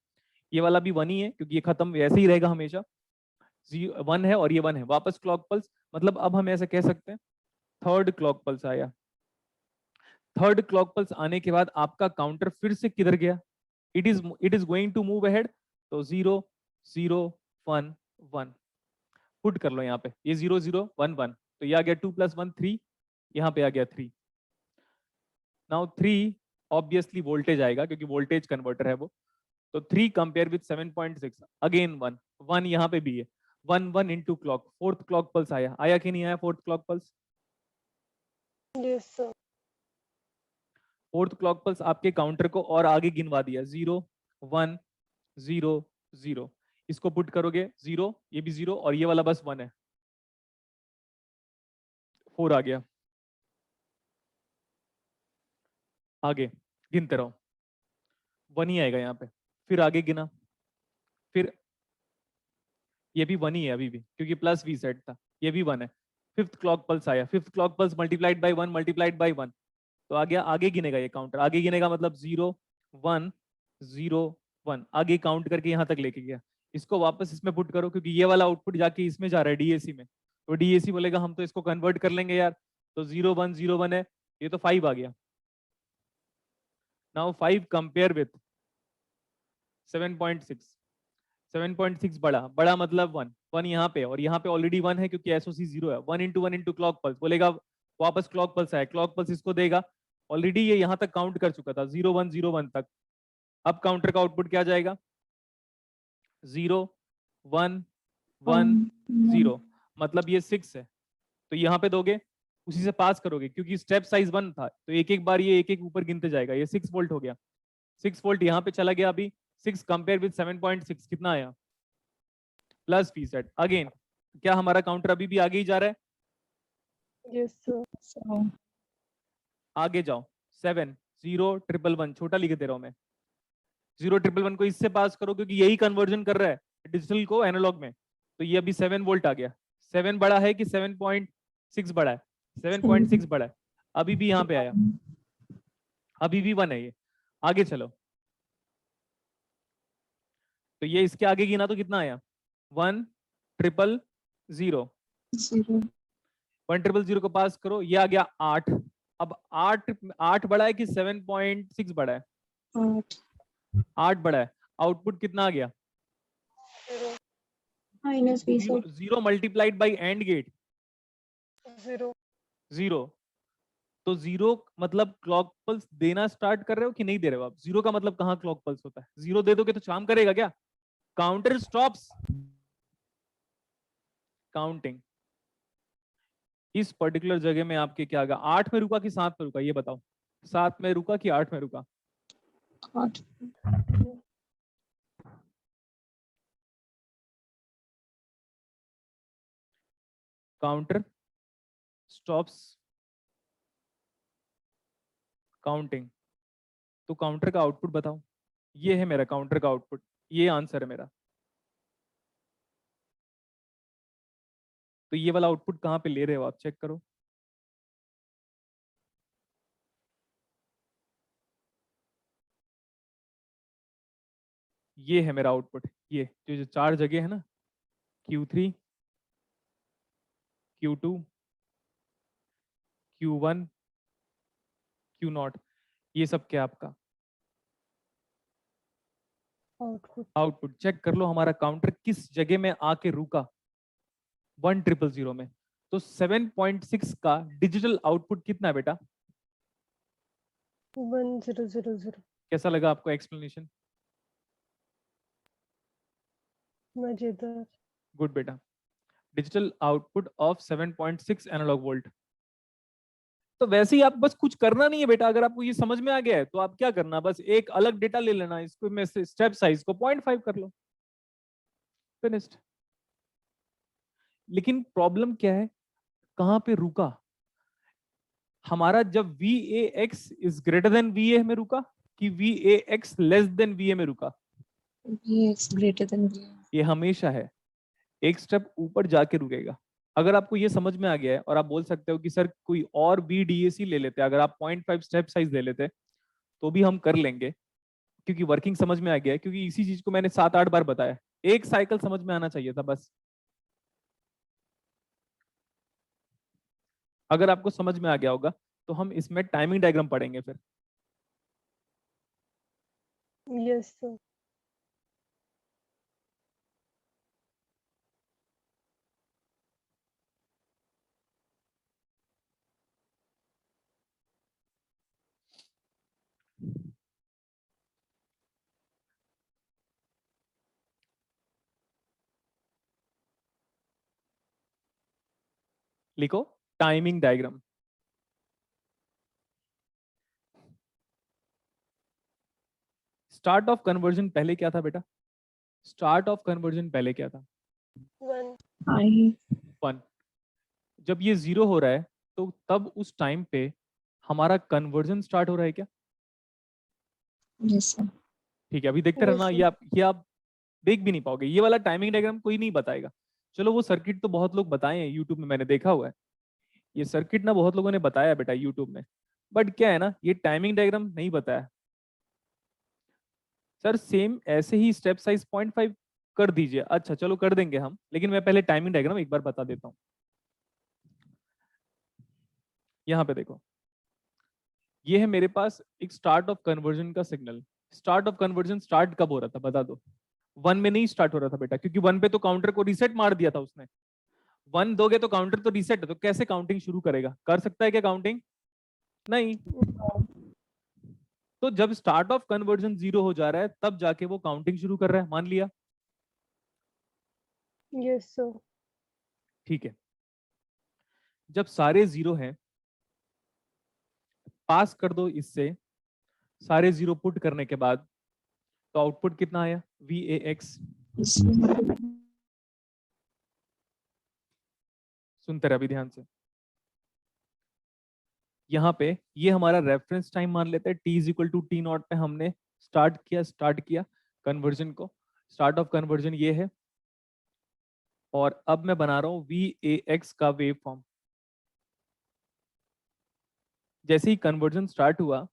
ये वाला भी 1 ही है, क्योंकि ये खत्म वैसे ही रहेगा हमेशा, 1 है और ये 1 है, वापस क्लॉक पल्स। मतलब अब हम ऐसे कह सकते हैं थर्ड क्लॉक पल्स आया। थर्ड क्लॉक पल्स आने के बाद आपका काउंटर फिर से किधर गया, it is going to move ahead, तो 0 0 1 1 पुट कर लो यहाँ पे, ये 0 0 1 1, तो ये आ गया 2 + 1 3, यहाँ पे आ गया 3। नाउ 3 ऑब्वियसली वोल्टेज आएगा, क्योंकि वोल्टेज कन्वर्टर है वो, तो 3 कंपेयर विद 7.6, अगेन 1 1, यहाँ पे भी है 1 1 into clock, fourth clock pulse आया, आया कि नहीं आया fourth clock pulse, yes sir fourth clock pulse आपके काउंटर को और आगे गिनवा दिया, 0 1 0 0, इसको पुट करोगे 0, ये भी 0, और ये वाला बस 1 है, 4 आ गया। आगे गिनते रहो, 1 ही आएगा यहाँ पे। फिर आगे गिना, फिर ये भी 1 ही है अभी भी, क्योंकि प्लस वी सेट था, ये भी 1 है। फिफ्थ क्लॉक पल्स आया, fifth clock pulse multiplied by 1 multiplied by 1, तो आगे आगे गिनेगा ये काउंटर, आगे गिनेगा मतलब 0 1 0 1, आगे काउंट करके यहाँ तक लेके गया। इसको वापस इसमें पुट करो, क्योंकि ये वाला आउटपुट जाके इसमें जा रहा है डीएसी में, तो डीएसी बोलेगा हम तो इसको कन्वर्ट कर लेंगे यार, तो 0 1 0 1 है, ये तो 5 आ गया। नाउ 5 कंपेयर विथ 7.6, 7.6 बड़ा, बड़ा मतलब 1 1 यहाँ पे, और यहाँ पे ऑलरेडी 1 है क्योंकि एसओसी 0 है। 1 इंटू 1 इंटू क्लॉक पल्स बोलेगा, वापस क्लॉक पल्स आया, क्लॉक पल्स इसको देगा, ऑलरेडी ये यहाँ तक काउंट कर चुका था 0 1 0 1 तक। अब काउंटर का आउटपुट क्या जाएगा, 0 1 1 0, मतलब ये 6 है, तो यहाँ पे दोगे, उसी से पास करोगे, क्योंकि स्टेप साइज 1 था, तो एक एक बार ये एक एक ऊपर गिनते जाएगा। ये 6 वोल्ट हो गया, 6 वोल्ट यहाँ पे चला गया। अभी 6 कंपेयर विद 7.6 कितना आया, प्लस वी सेट। अगेन क्या हमारा काउंटर अभी भी आगे ही जा रहा है, Yes, sir. आगे जाओ। 7 0 1 1 1, छोटा लिख दे रहा हूं मैं, 0 1 1 1 को इससे पास करो, क्योंकि यही कन्वर्जन कर रहा है डिजिटल को एनालॉग में, तो ये अभी 7 वोल्ट आ गया। 7 बड़ा है कि 7.6 बड़ा है, 7.6 बड़ा है, अभी भी यहाँ पे आया, अभी भी 1 है ये। आगे चलो, तो ये इसके आगे गिना तो कितना आया, 1 0 0 0, 1 0 0 को पास करो, ये आ गया 8। अब 8 बड़ा है कि 7.6 बड़ा है, 8 बड़ा है। आउटपुट कितना आ गया, Zero. Minus 20 0 multiplied by and get Zero. 0, तो 0 मतलब क्लॉक पल्स देना स्टार्ट कर रहे हो कि नहीं दे रहे हो आप। 0 का मतलब कहाँ क्लॉक पल्स होता है, 0 दे दोगे तो काम करेगा क्या, काउंटर स्टॉप्स काउंटिंग। इस पर्टिकुलर जगह में आपके क्या आएगा, 8 में रुका कि 7 में रुका, ये बताओ, 7 में रुका कि 8 में रुका, 8 काउंटर स्टॉप्स काउंटिंग। तो काउंटर का आउटपुट बताओ, ये है मेरा काउंटर का आउटपुट, ये आंसर है मेरा। तो ये वाला आउटपुट कहाँ पे ले रहे हो आप, चेक करो। ये है मेरा आउटपुट, ये जो 4 जगह है ना, Q3 Q2 Q1 Q0, ये सब क्या आपका Output. आउटपुट। चेक कर लो हमारा काउंटर किस जगह में आके रुका, 1 0 0 में। तो 7.6 का डिजिटल आउटपुट कितना है बेटा, 1000. कैसा लगा आपको एक्सप्लेनेशन, मजेदार. गुड बेटा। Digital output of 7.6 analogue volt. तो वैसे ही आप बस कुछ करना नहीं है बेटा, अगर आपको ये समझ में आ गया है तो आप क्या करना, बस एक अलग डेटा ले लेना, इसको में से स्टेप साइज को 0.5 कर लो, फिनिश्ड। लेकिन प्रॉब्लम क्या है, कहां पे रुका हमारा, जब VAX is greater then VA में रुका कि VAX लेस देन VA में रुका, VX ग्रेटर देन VA। ये हमेशा है, एक स्टेप ऊपर जाके रुकेगा। अगर आपको ये समझ में आ गया है और आप बोल सकते हो कि सर कोई और भी DAC ले लेते, अगर आप 0.5 स्टेप साइज ले लेते तो भी हम कर लेंगे, क्योंकि वर्किंग समझ में आ गया है, क्योंकि इसी चीज को मैंने 7-8 बार बताया, एक साइकिल समझ में आना चाहिए था बस। अगर आपको समझ में आ गया होगा तो हम इसमें टाइमिंग डायग्राम पढ़ेंगे फिर। Yes, sir. लिखो timing diagram. Start of conversion पहले क्या था बेटा, स्टार्ट ऑफ कन्वर्जन पहले क्या था, 1. 1। जब ये 0 हो रहा है तो तब उस टाइम पे हमारा कन्वर्जन स्टार्ट हो रहा है क्या, यस सर। ठीक है, अभी देखते रहना, Yes, ये आप देख भी नहीं पाओगे, ये वाला टाइमिंग डायग्राम कोई नहीं बताएगा। चलो वो सर्किट तो बहुत लोग बताए हैं यूट्यूब में, मैंने देखा हुआ है, ये सर्किट ना बहुत लोगों ने बताया बेटा यूट्यूब में, बट क्या है ना, ये टाइमिंग डायग्राम नहीं बताया। सर सेम ऐसे ही स्टेप साइज 0.5 कर दीजिए। अच्छा चलो कर देंगे हम, लेकिन मैं पहले टाइमिंग डायग्राम एक बार बता देता हूँ। यहाँ पे देखो, ये है मेरे पास एक स्टार्ट ऑफ कन्वर्जन का signal. Start of conversion start कब हो रहा था बता दो? 1 में नहीं स्टार्ट हो रहा था बेटा, क्योंकि 1 पे तो काउंटर को रीसेट मार दिया था उसने। 1 दोगे तो काउंटर तो रीसेट है, तो कैसे काउंटिंग शुरू करेगा? कर सकता है क्या काउंटिंग? नहीं। तो जब स्टार्ट ऑफ कन्वर्जन 0 हो जा रहा है तब जाके वो काउंटिंग शुरू कर रहा है, मान लिया? yes, sir. ठीक है, जब सारे 0 हैं पास कर दो इससे, सारे 0 पुट करने के बाद तो आउटपुट कितना आया? VAX। सुनते रहे अभी ध्यान से। यहाँ पे ये हमारा रेफरेंस टाइम मान लेते हैं, t is equal to T naught पे हमने स्टार्ट किया कन्वर्जन को। स्टार्ट ऑफ कन्वर्जन ये है, और अब मैं बना रहा हूँ VAX का वेव फॉर्म। जैसे ही कन्वर्जन स्टार्ट हुआ,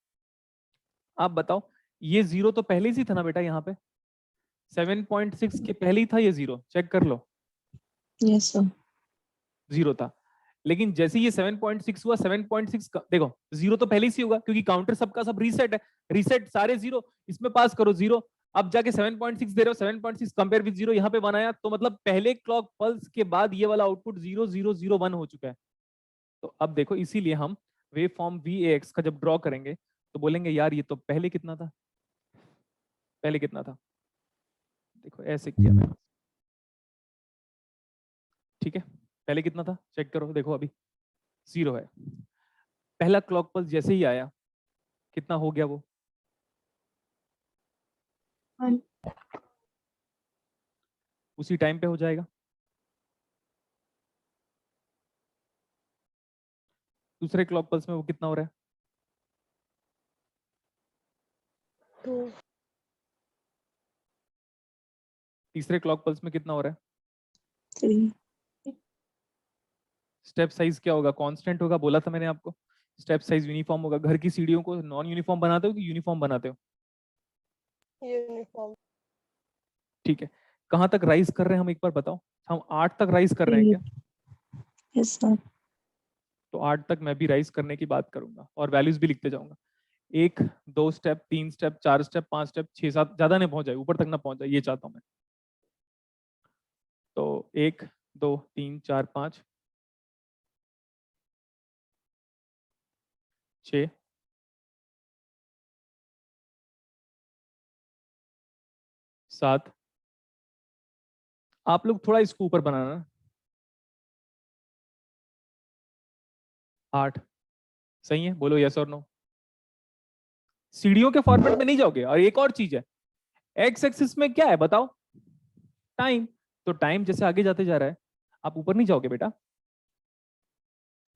आप बताओ, ये 0 तो पहले ही था ना बेटा, यहाँ पे 7.6 के पहले ही था ये 0, चेक कर लो। Yes, sir. 0 था, लेकिन जैसे ये 7.6 हुआ, 7.6 देखो 0 तो पहले से होगा क्योंकि काउंटर सबका सब रीसेट है। रीसेट सारे 0 इसमें पास करो 0, अब जाके 7.6 दे रहे हो, 7.6 कंपेयर विद 0, यहाँ पे 1 आया, तो मतलब पहले क्लॉक पल्स के बाद ये वाला आउटपुट 0001 हो चुका है। तो अब देखो, इसीलिए हम वेव फॉर्म VAX का जब ड्रॉ करेंगे तो बोलेंगे यार ये तो पहले कितना था, पहले कितना था, देखो ऐसे किया मैंने, ठीक है, पहले कितना था चेक करो, देखो अभी 0 है। पहला क्लॉक पल्स जैसे ही आया कितना हो गया वो? 1. उसी टाइम पे हो जाएगा। दूसरे क्लॉक पल्स में वो कितना हो रहा है? 2, तीसरे क्लॉक पल्स में कितना हो रहा है? 3. स्टेप साइज क्या होगा? कांस्टेंट होगा, बोला था मैंने आपको। स्टेप साइज यूनिफॉर्म होगा। घर की सीढ़ियों को नॉन यूनिफॉर्म बनाते हो कि यूनिफॉर्म बनाते हो? uniform. ठीक है, कहाँ तक राइज कर रहे हैं हम एक बार बताओ? हम 8 तक राइज कर रहे हैं क्या? 3. Yes, sir. तो 8 तक मैं भी राइज करने की बात करूंगा और वैल्यूज भी लिखते जाऊंगा। 1 2 स्टेप, 3 स्टेप, 4 स्टेप, 5 स्टेप, 6 7, ज्यादा नहीं पहुंच जाए, ऊपर तक ना पहुंच जाए, ये चाहता हूं मैं। तो 1 2 3 4 5 6 7, आप लोग थोड़ा इसको ऊपर बनाना, 8। सही है, बोलो यस और नो। सीढ़ियों के फॉर्मेट में नहीं जाओगे। और एक और चीज है, एक्स एक्सिस में क्या है बताओ? टाइम। तो टाइम जैसे आगे जाते जा रहा है, आप ऊपर नहीं जाओगे बेटा?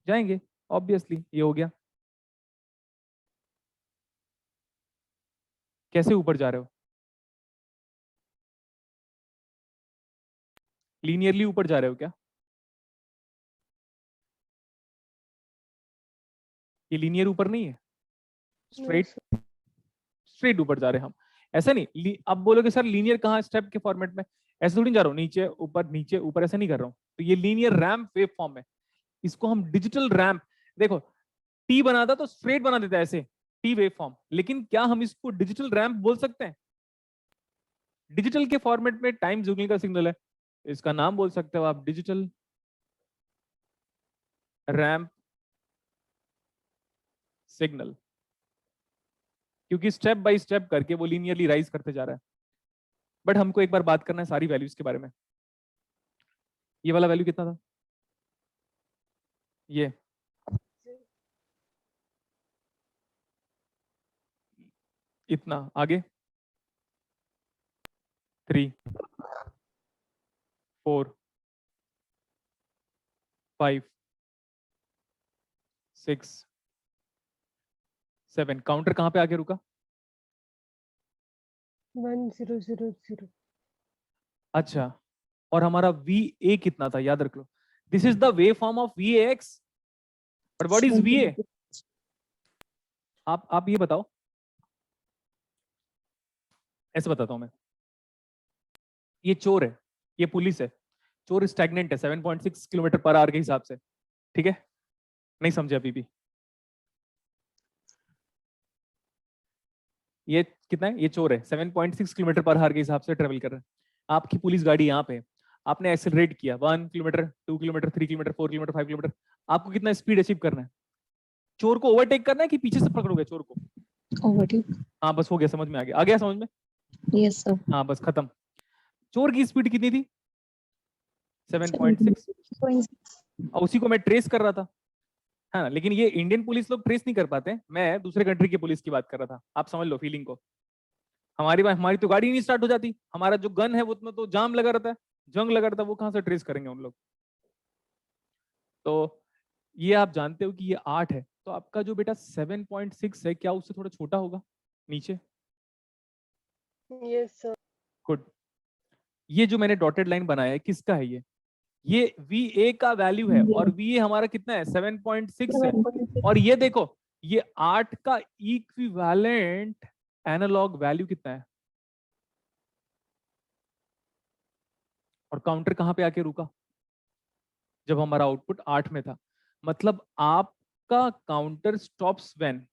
जाएंगे, ऑब्वियसली। ये हो गया। कैसे ऊपर जा रहे हो? लीनियरली ऊपर जा रहे हो क्या? ये लीनियर ऊपर नहीं है, No, स्ट्रेट sir. स्ट्रेट ऊपर जा रहे हैं हम। ऐसा नहीं अब बोलोगे सर लीनियर कहाँ स्टेप के फॉर्मेट में? ऐसे थोड़ी जा रहा हूँ, नीचे ऊपर ऐसा नहीं कर रहा हूँ। तो ये लीनियर रैम्प वेव फॉर्म है, इसको हम डिजिटल रैम्प, देखो टी बनाता तो स्ट्रेट बना देता है ऐसे, टी वेव फॉर्म, लेकिन क्या हम इसको डिजिटल रैम्प बोल सकते हैं? डिजिटल के फॉर्मेट में टाइम जुगलिंग का सिग्नल है, इसका नाम बोल सकते हो आप डिजिटल रैम्प सिग्नल, क्योंकि स्टेप बाय स्टेप करके वो लीनियरली राइज करते जा रहा है। बट हमको एक बार बात करना है सारी वैल्यूज के बारे में। ये वाला वैल्यू कितना था? ये इतना आगे, 3 4 5 6 7, काउंटर कहां पे आके रुका? 1000। अच्छा, और हमारा वी ए कितना था, याद रख लो। This is the wave form of V X, but what is V A? आप ये बताओ, ऐसे बताता हूं मैं। ये चोर है, ये पुलिस है। चोर स्टैग्नेंट है 7.6 किलोमीटर पर आवर के हिसाब से, ठीक है? नहीं समझे अभी भी? ये कितना है? ये चोर है 7.6 किलोमीटर पर आवर के हिसाब से ट्रेवल कर रहा है। आपकी पुलिस गाड़ी यहाँ पे है, आपने एक्सेलरेट किया 1 kilometre, 2 kilometre, 3 kilometre, 4 kilometre, 5 kilometre. आपको कितना स्पीड अचीव करना है? चोर को ओवरटेक करना है कि पीछे से पकड़ोगे चोर को? Overtake. हाँ बस हो गया, समझ में आ गया समझ में? Yes, sir. हाँ बस खत्म। चोर की स्पीड कितनी थी? 7.6। 7.6. और उसी को मैं ट्रेस कर रहा था, है ना? लेकिन ये इंडियन पुलिस लोग ट्रेस नहीं कर पाते, मैं दूसरे कंट्री की पुलिस की बात कर रहा था। आप समझ लो फीलिंग को। हमारी तो गाड़ी नहीं स्टार्ट हो जाती, हमारा जो गन है वो उसमें तो जाम लगा रहता है, जंग लगा रहता है, वो कहां से ट्रेस करेंगे उन लोग? तो ये आप जानते हो कि ये 8 है, तो आपका जो बेटा 7.6 है, क्या उससे थोड़ा छोटा होगा नीचे? Yes, sir. गुड। ये जो मैंने डॉटेड लाइन बनाया है, किसका है ये वी ए का वैल्यू है, और वी ए हमारा कितना है? 7.6 है। और ये देखो, ये 8 का इक्विवेलेंट एनालॉग वैल्यू कितना है? और काउंटर कहां पे आके रुका जब हमारा आउटपुट 8 में था? मतलब आपका counter stops when,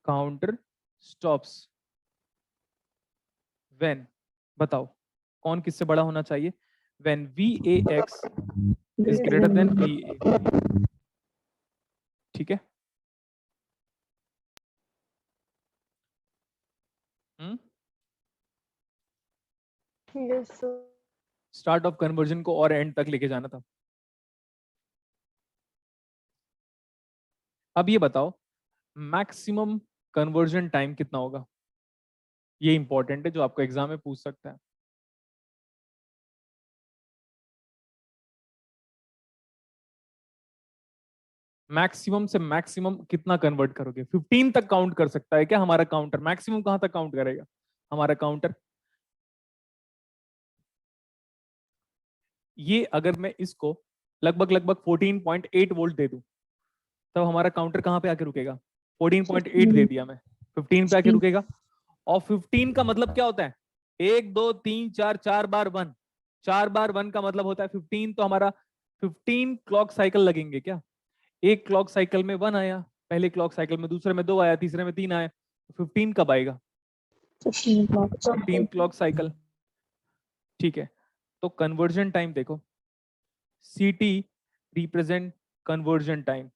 counter stops when, बताओ कौन किससे बड़ा होना चाहिए? When V A X is greater than V A Y, ठीक है? Yes, sir. Start of conversion को और एंड तक लेके जाना था। अब ये बताओ, मैक्सिमम कन्वर्जन टाइम कितना होगा? ये इंपॉर्टेंट है, जो आपको एग्जाम में पूछ सकता है। मैक्सिमम से मैक्सिमम कितना कन्वर्ट करोगे? 15 तक काउंट कर सकता है क्या हमारा काउंटर? मैक्सिमम कहां तक काउंट करेगा हमारा काउंटर? ये अगर मैं इसको लगभग लगभग 14.8 वोल्ट दे दूं, तब हमारा काउंटर कहां पे आके रुकेगा? 14.8 दे दिया मैं, 15 पे आके रुकेगा। और 15 का मतलब क्या होता है? 1 2 3 4, 4 बार 1, 4 बार 1 का मतलब होता है 15। तो हमारा 15 क्लॉक साइकिल लगेंगे क्या? एक क्लॉक साइकिल में 1 आया, पहले क्लॉक साइकिल में, दूसरे में 2 आया, तीसरे में 3 आया, 15 कब आएगा? 15 o'clock. 15 क्लॉक साइकिल, ठीक है? तो कन्वर्जन टाइम देखो, C T represent conversion time.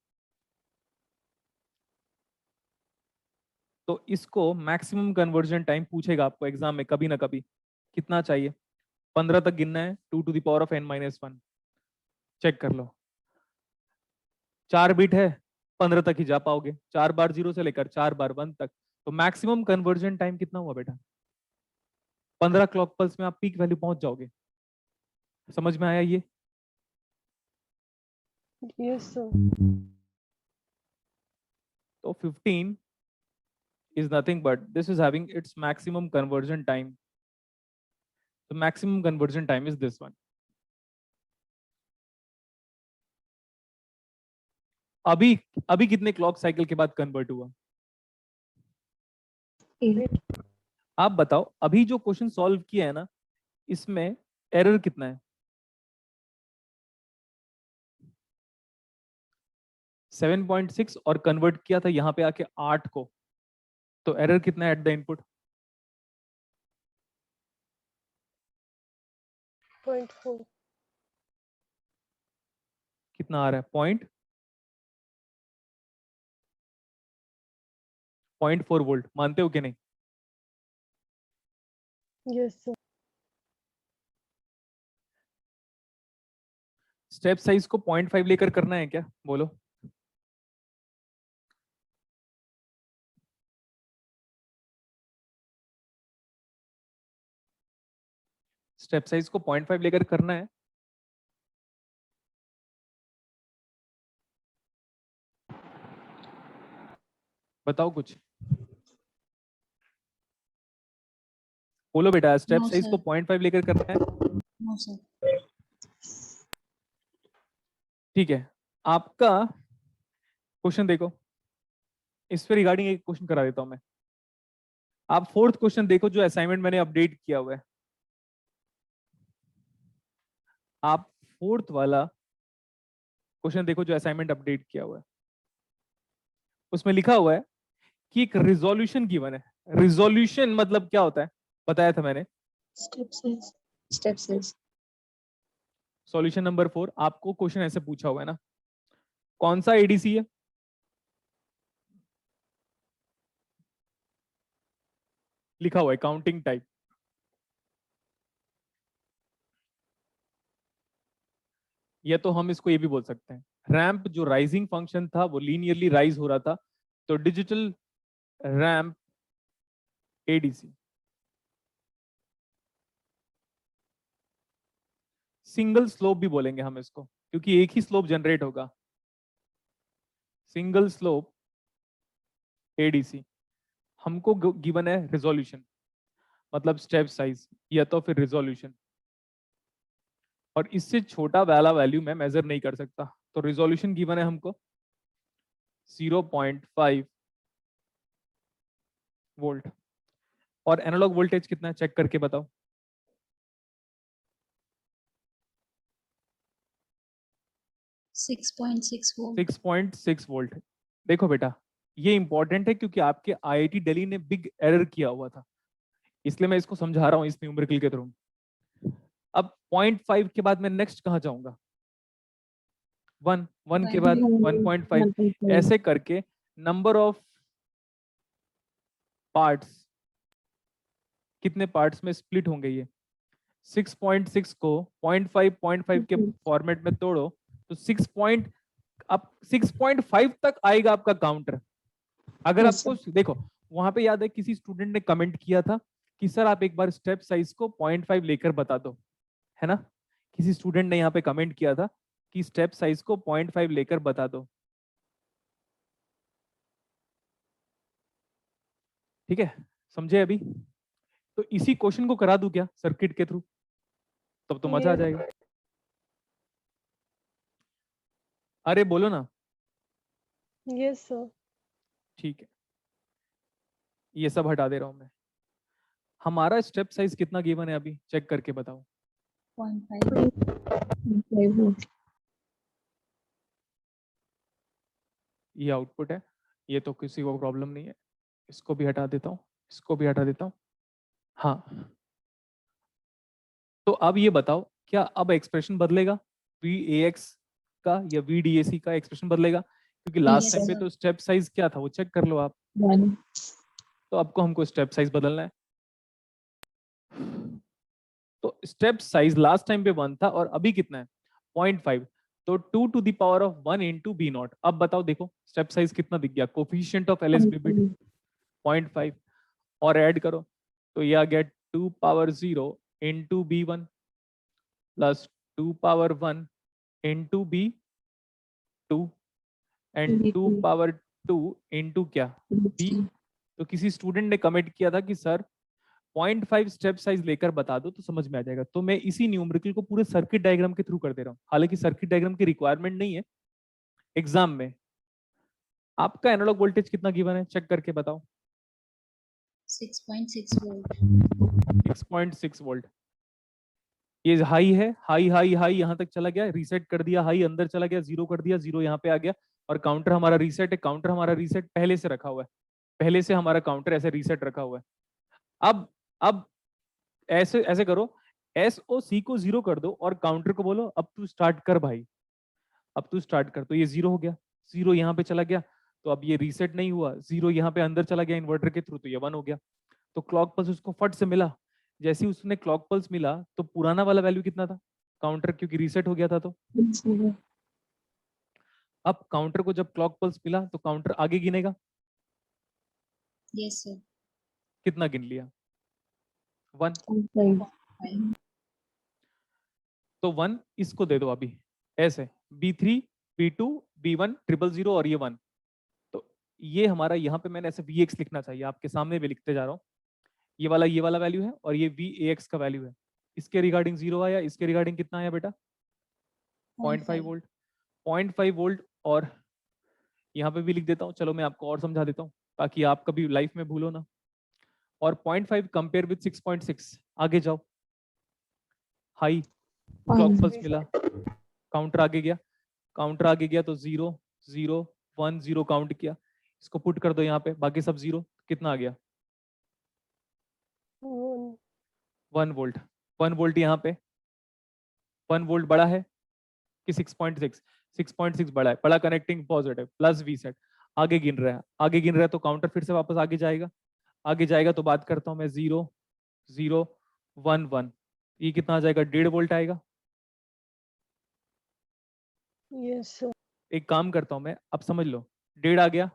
तो इसको मैक्सिमम कन्वर्जन टाइम पूछेगा आपको एग्जाम में कभी ना कभी। कितना चाहिए? 15 तक गिनना है, 2 to the power of n-1। Check कर लो, 4 बिट है, 15 तक ही जा पाओगे, 4 बार 0 से लेकर 4 बार 1 तक। तो मैक्सिमम कन्वर्जन टाइम कितना हुआ बेटा? 15 क्लॉक पल्स में आप पीक वैल्यू पहुंच जाओगे। समझ में आया ये? Yes, sir. तो 15 is nothing but this is having its maximum conversion time. The maximum conversion time is this one. अभी अभी कितने क्लॉक साइकिल के बाद कन्वर्ट हुआ? आप बताओ, अभी जो क्वेश्चन सॉल्व किया है ना, इसमें एरर कितना है? 7.6 और कन्वर्ट किया था यहाँ पे आके 8 को, तो एरर कितना है एट द इनपुट? 0.4. कितना आ रहा है? 0.4 वोल्ट। मानते हो कि नहीं? Yes, sir. स्टेप साइज को 0.5 लेकर करना है क्या, बोलो? स्टेप साइज को 0.5 लेकर करना है। बताओ कुछ। बोलो बेटा, स्टेप No, साइज sir. को 0.5 लेकर करना है, No, sir. ठीक है। आपका क्वेश्चन देखो, इस पे रिगार्डिंग एक क्वेश्चन करा देता हूं मैं। आप फोर्थ क्वेश्चन देखो जो असाइनमेंट मैंने अपडेट किया हुआ है। आप फोर्थ वाला क्वेश्चन देखो जो असाइनमेंट अपडेट किया हुआ है। उसमें लिखा हुआ है कि एक रिजोल्यूशन गिवन है। रिजोल्यूशन मतलब क्या होता है, बताया था मैंने। Step size. Step size. Solution number 4, आपको क्वेश्चन ऐसे पूछा हुआ है ना, कौन सा एडीसी है, लिखा हुआ है काउंटिंग टाइप। या तो हम इसको ये भी बोल सकते हैं, रैंप जो राइजिंग फंक्शन था वो लीनियरली राइज हो रहा था, तो digital ramp ADC. Single slope भी बोलेंगे हम इसको, क्योंकि एक ही स्लोप जनरेट होगा। Single slope ADC. हमको गिवन है रिजोल्यूशन, मतलब स्टेप साइज या तो फिर रिजोल्यूशन, और इससे छोटा वाला वैल्यू मैं मेजर नहीं कर सकता। तो रिजोल्यूशन गिवन है हमको 0.5 वोल्ट, और एनालॉग वोल्टेज कितना है चेक करके बताओ। 6.6 volt. 6.6 वोल्ट। देखो बेटा, ये इंपॉर्टेंट है क्योंकि आपके आईआईटी दिल्ली ने बिग एरर किया हुआ था, इसलिए मैं इसको समझा रहा हूं इस न्यूमेरिकल के थ्रू। अब 0.5 के बाद मैं नेक्स्ट कहां जाऊंगा, 1 के बाद 1.5, 1.5. ऐसे करके नंबर ऑफ पार्ट्स, कितने पार्ट्स में स्प्लिट होंगे ये। 6.6 को 0.5 के फॉर्मेट में तोड़ो तो 6.5 तक आएगा आपका काउंटर। अगर Yes, आपको देखो, वहां पे याद है किसी स्टूडेंट ने कमेंट किया था कि सर आप एक बार स्टेप साइज को 0.5 लेकर बता दो, है ना। किसी स्टूडेंट ने यहाँ पे कमेंट किया था कि स्टेप साइज को 0.5 लेकर बता दो, ठीक है, समझे अभी। तो इसी क्वेश्चन को करा दूं क्या सर्किट के थ्रू, तब तो मजा आ Yes. जाएगा। अरे बोलो ना। Yes, sir. ठीक है, ये सब हटा दे रहा हूं मैं। हमारा स्टेप साइज कितना गिवन है अभी चेक करके बताओ। 0.5 volt. ये आउटपुट है, ये तो किसी को प्रॉब्लम नहीं है। इसको भी हटा देता हूँ, इसको भी हटा देता हूँ। हाँ, तो अब ये बताओ, क्या अब एक्सप्रेशन बदलेगा VAX का या VDAC का एक्सप्रेशन बदलेगा, क्योंकि लास्ट Yes, टाइम पे sir. तो स्टेप साइज क्या था वो चेक कर लो आप। 1. तो आपको हमको स्टेप साइज बदलना है। तो स्टेप साइज लास्ट टाइम पे 1 था और अभी कितना है 0.5, तो 2 to the power of 1 into B naught. अब बताओ, देखो स्टेप साइज कितना दिख गया, कोफिशिएंट ऑफ LSB बिट 0.5, और ऐड करो तो ये आ गया 2 power 0 into B1 plus 2 power 1 into B2 and 2 power 2 into क्या B। तो किसी स्टूडेंट ने कमेंट किया था कि सर 0.5 स्टेप साइज लेकर बता दो तो समझ में आ जाएगा। तो मैं इसी न्यूमेरिकल को पूरे सर्किट डायग्राम के थ्रू कर दे रहा हूँ, हालांकि सर्किट डायग्राम की रिक्वायरमेंट नहीं है एग्जाम में। आपका एनालॉग वोल्टेज कितना गिवन है चेक करके बताओ। 6.6 volt. 6.6 वोल्ट। ये हाई है, हाई हाई हाई यहां तक चला गया, रीसेट कर दिया, हाई अंदर चला गया, जीरो कर दिया, जीरो यहाँ पे आ गया, और काउंटर हमारा रीसेट है। काउंटर हमारा रीसेट पहले से रखा हुआ है, पहले से हमारा काउंटर ऐसे रीसेट रखा हुआ है। अब ऐसे ऐसे करो, SOC को 0 कर दो और काउंटर को बोलो अब तू स्टार्ट कर भाई, अब तू स्टार्ट कर। तो ये 0 हो गया, 0 यहाँ पे चला गया, तो अब ये रीसेट नहीं हुआ, 0 यहाँ पे अंदर चला गया इन्वर्टर के थ्रू, तो ये 1 हो गया। तो क्लॉक पल्स उसको फट से मिला, जैसे ही उसने क्लॉक पल्स मिला तो पुराना वाला वैल्यू कितना था काउंटर, क्योंकि रीसेट हो गया था। तो अब काउंटर को जब क्लॉक पल्स मिला तो काउंटर आगे गिनेगा, Yes, sir. कितना गिन लिया 1, 5. तो 1 इसको दे दो अभी ऐसे, B3 B2 B1 000 और ये 1। तो ये हमारा यहाँ पे मैंने ऐसे VX लिखना चाहिए, आपके सामने भी लिखते जा रहा हूँ। ये वाला वैल्यू है और ये VAX का वैल्यू है। इसके रिगार्डिंग 0 आया, इसके रिगार्डिंग कितना आया बेटा? 0.5 वोल्ट। 0.5 वोल्ट और यहाँ पे भी लिख देता हूँ, चलो मैं आपको और समझा देता हूँ ताकि आप कभी लाइफ में भूलो ना। और 0.5 कंपेयर विद 6.6, आगे जाओ, हाई क्लॉक पल्स मिला, काउंटर आगे गया, काउंटर आगे गया तो 0 0 1 0 काउंट किया, इसको पुट कर दो यहाँ पे, बाकी सब 0, कितना आ गया? 1 वोल्ट। 1 वोल्ट यहाँ पे, 1 वोल्ट बड़ा है कि 6.6? 6.6 बड़ा है, बड़ा connecting positive plus V set, आगे गिन रहा है, आगे गिन रहा है तो काउंटर फिर से वापस आगे जाएगा, आगे जाएगा तो बात करता हूं मैं 0 0 1 1, ये कितना आ जाएगा? 1.5 वोल्ट आएगा। Yes sir. एक काम करता हूं मैं, अब समझ लो, 1.5 आ गया,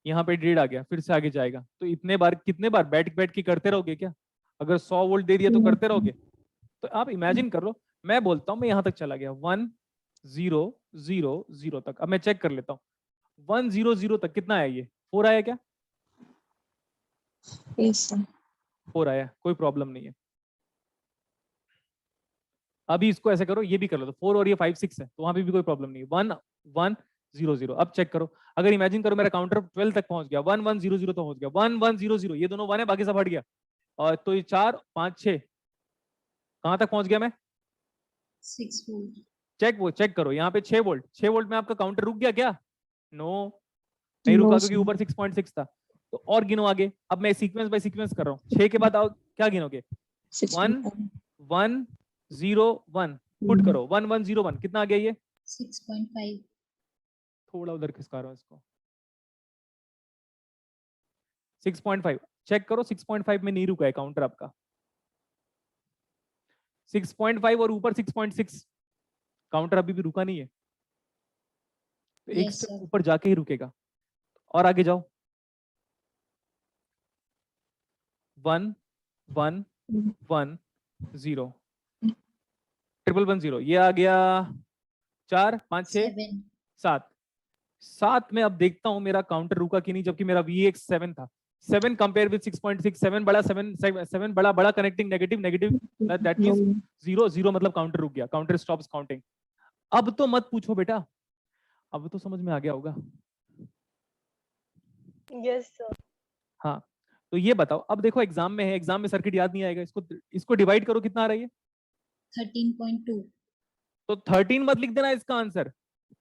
यहाँ पे 1.5 आ गया, फिर से आगे जाएगा, तो इतने बार कितने बार बैठ बैठ के करते रहोगे क्या? अगर 100 वोल्ट दे दिया तो करते रहोगे? तो आप इमेजिन कर लो, मैं बोलता हूँ मैं यहाँ तक चला गया 1 0 0 0 तक, अब मैं चेक कर लेता हूँ 1 0 0 तक कितना आया? ये 4 आया क्या? Yes, sir. 4 आया, कोई प्रॉब्लम नहीं है। अभी इसको ऐसे करो, ये भी कर लो तो 4 और ये 5 6 है, तो वहां पे भी कोई प्रॉब्लम नहीं है। 1 1 0 0, अब चेक करो, अगर इमेजिन करो मेरा काउंटर 12 तक पहुंच गया, 1 1 0 0 तक पहुंच गया, 1 1 0 0, ये दोनों 1 है, बाकी सब हट गया, और तो ये 4 5 6, कहां तक पहुंच गया मैं? 6 volt. चेक करो यहाँ पे 6 वोल्ट, 6 वोल्ट में आपका काउंटर रुक गया क्या? नो, नहीं रुका, क्योंकि ऊपर 6.6 था। तो और गिनो आगे, अब मैं सीक्वेंस बाय सीक्वेंस कर रहा हूँ, 6 के बाद आओ, क्या गिनोगे? 1 1 0 1, पुट करो 1 1 0 1, कितना आ गया ये? 6.5. थोड़ा उधर खिसका रहा हूँ इसको, 6.5, चेक करो 6.5 में नहीं रुका है काउंटर आपका, 6.5 और ऊपर 6.6, काउंटर अभी भी रुका नहीं है, तो एक Yes, स्टेप sir. ऊपर जाके ही रुकेगा। और आगे जाओ, 1 1 1 0, 1 1 0, ये आ गया 4 5 6 7. 7, 7 में अब देखता हूं मेरा काउंटर रुका कि नहीं, जबकि मेरा VX 7 था। 7 कंपेयर विद 6.6, 7 बड़ा, 7 बड़ा बड़ा connecting negative negative, that means 0 0, मतलब काउंटर रुक गया, काउंटर स्टॉप्स काउंटिंग। अब तो मत पूछो बेटा, अब तो समझ में आ गया होगा। Yes sir. हाँ, तो ये बताओ, अब देखो एग्जाम में है, एग्जाम में सर्किट याद नहीं आएगा, इसको डिवाइड करो, कितना आ रहा है ये? 13.2. तो 13 मत लिख देना इसका आंसर,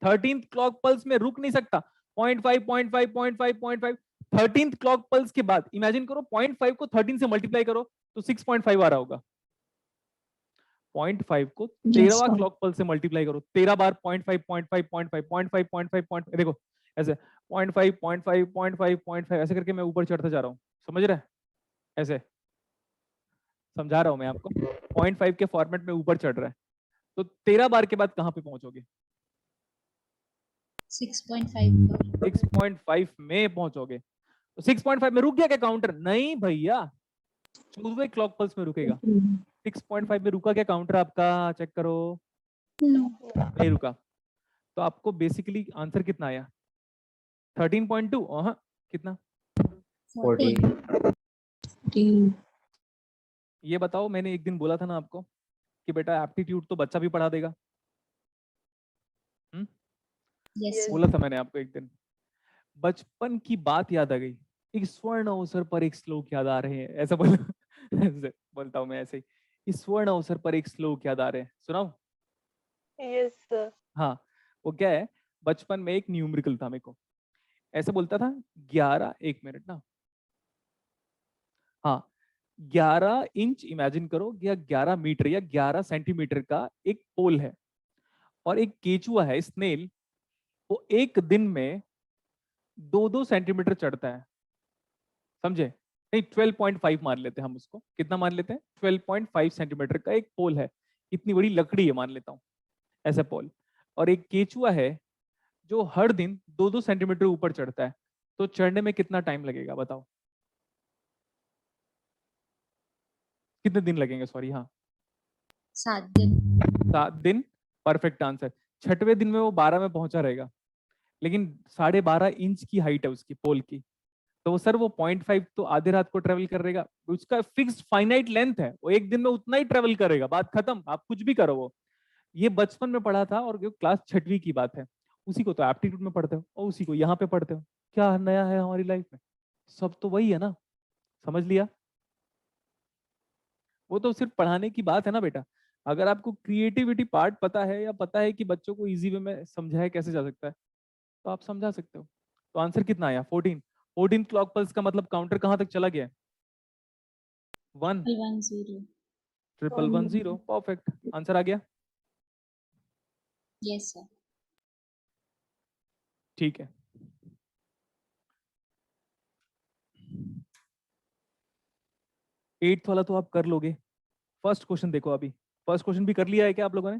13th क्लॉक पल्स में रुक नहीं सकता, 0.5 0.5 0.5 0.5, 13th क्लॉक पल्स के बाद इमेजिन करो 0.5 को 13 से मल्टीप्लाई करो तो 6.5 आ रहा होगा, 0.5 को 13वां क्लॉक पल्स से मल्टीप्लाई करो, 13 बार 0.5 0.5 0.5 0.5 0.5 0.5, देखो ऐसे 0.5 0.5 0.5 0.5 ऐसे करके मैं ऊपर चढ़ता जा रहा हूँ, समझ रहे हैं? ऐसे समझा रहा हूं मैं आपको, 0.5 के फॉर्मेट में ऊपर चढ़ रहा है, तो 13 बार के बाद कहां पे पहुंचोगे? 6.5. 6.5 में पहुंचोगे, तो 6.5 में रुक गया क्या काउंटर? नहीं भैया, 14वें क्लॉक पल्स में रुकेगा। 6.5 में रुका क्या काउंटर आपका? चेक करो, No. नहीं रुका, तो आपको बेसिकली आंसर कितना आया? 13.2, हाँ कितना? 14. ये बताओ, मैंने एक दिन बोला था ना आपको कि बेटा एप्टीट्यूड तो बच्चा भी पढ़ा देगा, Yes, sir. बोला था मैंने आपको एक दिन। बचपन की बात याद आ गई, एक स्वर्ण अवसर पर एक श्लोक याद आ रहे हैं, ऐसा ऐसे बोलता हूँ मैं ऐसे ही, इस स्वर्ण अवसर पर एक श्लोक याद आ रहे हैं, सुनाओ? Yes sir. हाँ, वो क्या है, बचपन में एक न्यूमेरिकल था मेरे को, ऐसे बोलता था 11, एक मिनट ना, हाँ 11 इंच इमेजिन करो, या 11 मीटर या 11 सेंटीमीटर का एक पोल है, और एक केचुआ है स्नेल, वो एक दिन में 2-2 सेंटीमीटर चढ़ता है, समझे? नहीं 12.5 मान लेते हैं हम उसको, कितना मान लेते हैं? 12.5 सेंटीमीटर का एक पोल है, इतनी बड़ी लकड़ी है मान लेता हूँ, ऐसा पोल, और एक केचुआ है जो हर दिन 2-2 सेंटीमीटर ऊपर चढ़ता है, तो चढ़ने में कितना टाइम लगेगा बताओ? कितने दिन लगेंगे? सॉरी, हाँ 7 दिन. 7 दिन, परफेक्ट आंसर। 6वें दिन में वो 12 में पहुंचा रहेगा, लेकिन 12.5 इंच की हाइट है उसकी पोल की, तो सर वो 0.5 तो आधे रात को ट्रेवल करेगा, उसका फिक्स्ड फाइनाइट लेंथ है, वो एक दिन में उतना ही ट्रेवल करेगा, बात खत्म, आप कुछ भी करो। वो ये बचपन में पढ़ा था और क्लास 6वीं की बात है, उसी को तो एप्टीट्यूड में पढ़ते हो और उसी को यहाँ पे पढ़ते हो। क्या नया है हमारी लाइफ में? सब तो वही है ना, समझ लिया? वो तो सिर्फ पढ़ाने की बात है ना बेटा। अगर आपको क्रिएटिविटी पार्ट पता है या पता है कि बच्चों को इजी वे में समझाया कैसे जा सकता है, तो आप समझा सकते हो। तो आंसर कितना आया? 14। 14 क्लॉक पल्स का मतलब काउंटर कहां तक चला गया? 1। 110. 1110, परफेक्ट आंसर आ गया। Yes, sir. ठीक है, एट्थ वाला तो आप कर लोगे। फर्स्ट क्वेश्चन देखो, अभी फर्स्ट क्वेश्चन भी कर लिया है क्या आप लोगों ने?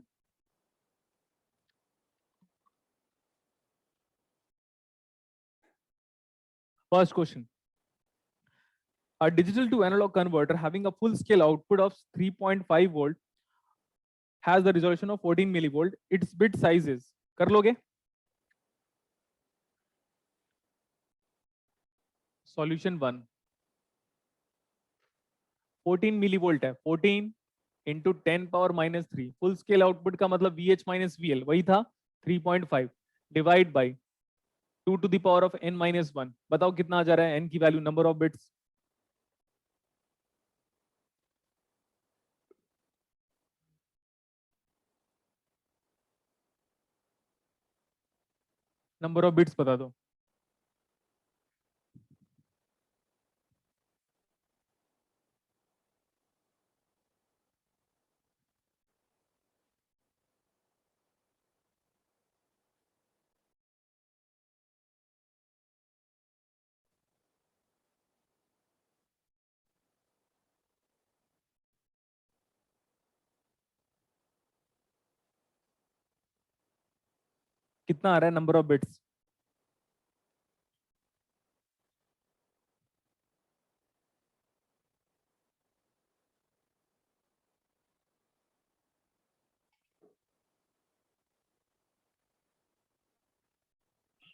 First question, a digital to analog converter having a full scale output of 3.5 volt has the resolution of 14 millivolt. Its bit size is, कर लोगे? सॉल्यूशन 1, 14 मिलीवोल्ट है, 14 इंटू 10⁻³ फुल स्केल आउटपुट का मतलब VH माइनस VL वही था 3.5 divide by 2 to the power of n-1। बताओ कितना आ जा रहा है n की value, number of bits? Number of bits बता दो। कितना आ रहा है नंबर ऑफ बिट्स?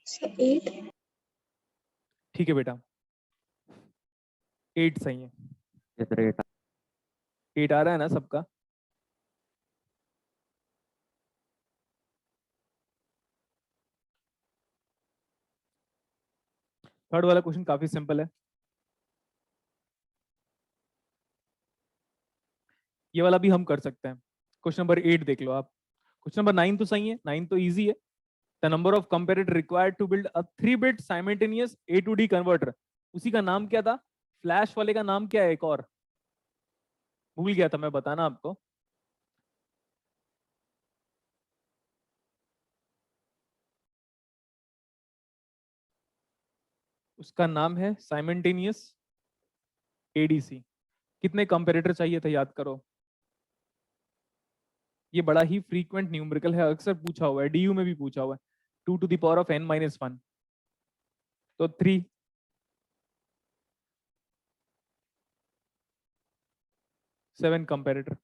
So 8. ठीक है बेटा, 8 सही है। 8 आ रहा है ना सबका? थर्ड वाला क्वेश्चन काफी सिंपल है, ये वाला भी हम कर सकते हैं। क्वेश्चन नंबर 8 देख लो आप। क्वेश्चन नंबर 9 तो सही है, 9 तो इजी है। The number of comparator required to build a 3 bit simultaneous A to D converter, उसी का नाम क्या था? फ्लैश वाले का नाम क्या है? एक और भूल गया था मैं बताना आपको। उसका नाम है साइमल्टेनियस ADC। कितने कंपैरेटर चाहिए थे याद करो। ये बड़ा ही फ्रीक्वेंट न्यूमेरिकल है, अक्सर पूछा हुआ है, DU में भी पूछा हुआ है। 2 to the power of n-1, तो 3। 7 comparator.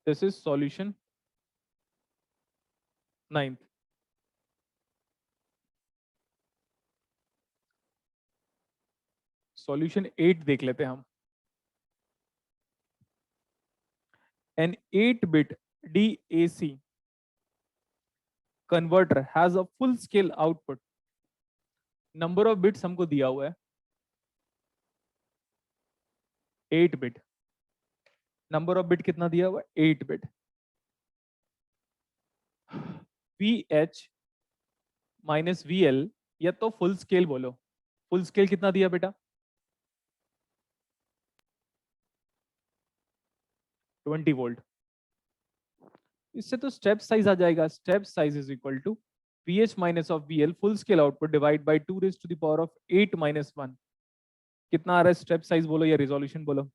This is solution 9th। Solution 8 देख लेते हैं हम। An 8-bit DAC converter has a full scale output, number of bits हमको दिया हुआ है 8 बिट, नंबर ऑफ बिट कितना दिया हुआ है? 8 बिट। VH माइनस VL, या तो फुल स्केल बोलो। फुल स्केल कितना दिया बेटा? 20 वोल्ट। इससे तो स्टेप साइज आ जाएगा, step size is equal to VH minus of VL full scale output divide by 2 raise to the power of 8-1। कितना आ रहा है स्टेप साइज बोलो या रिजोल्यूशन बोलो?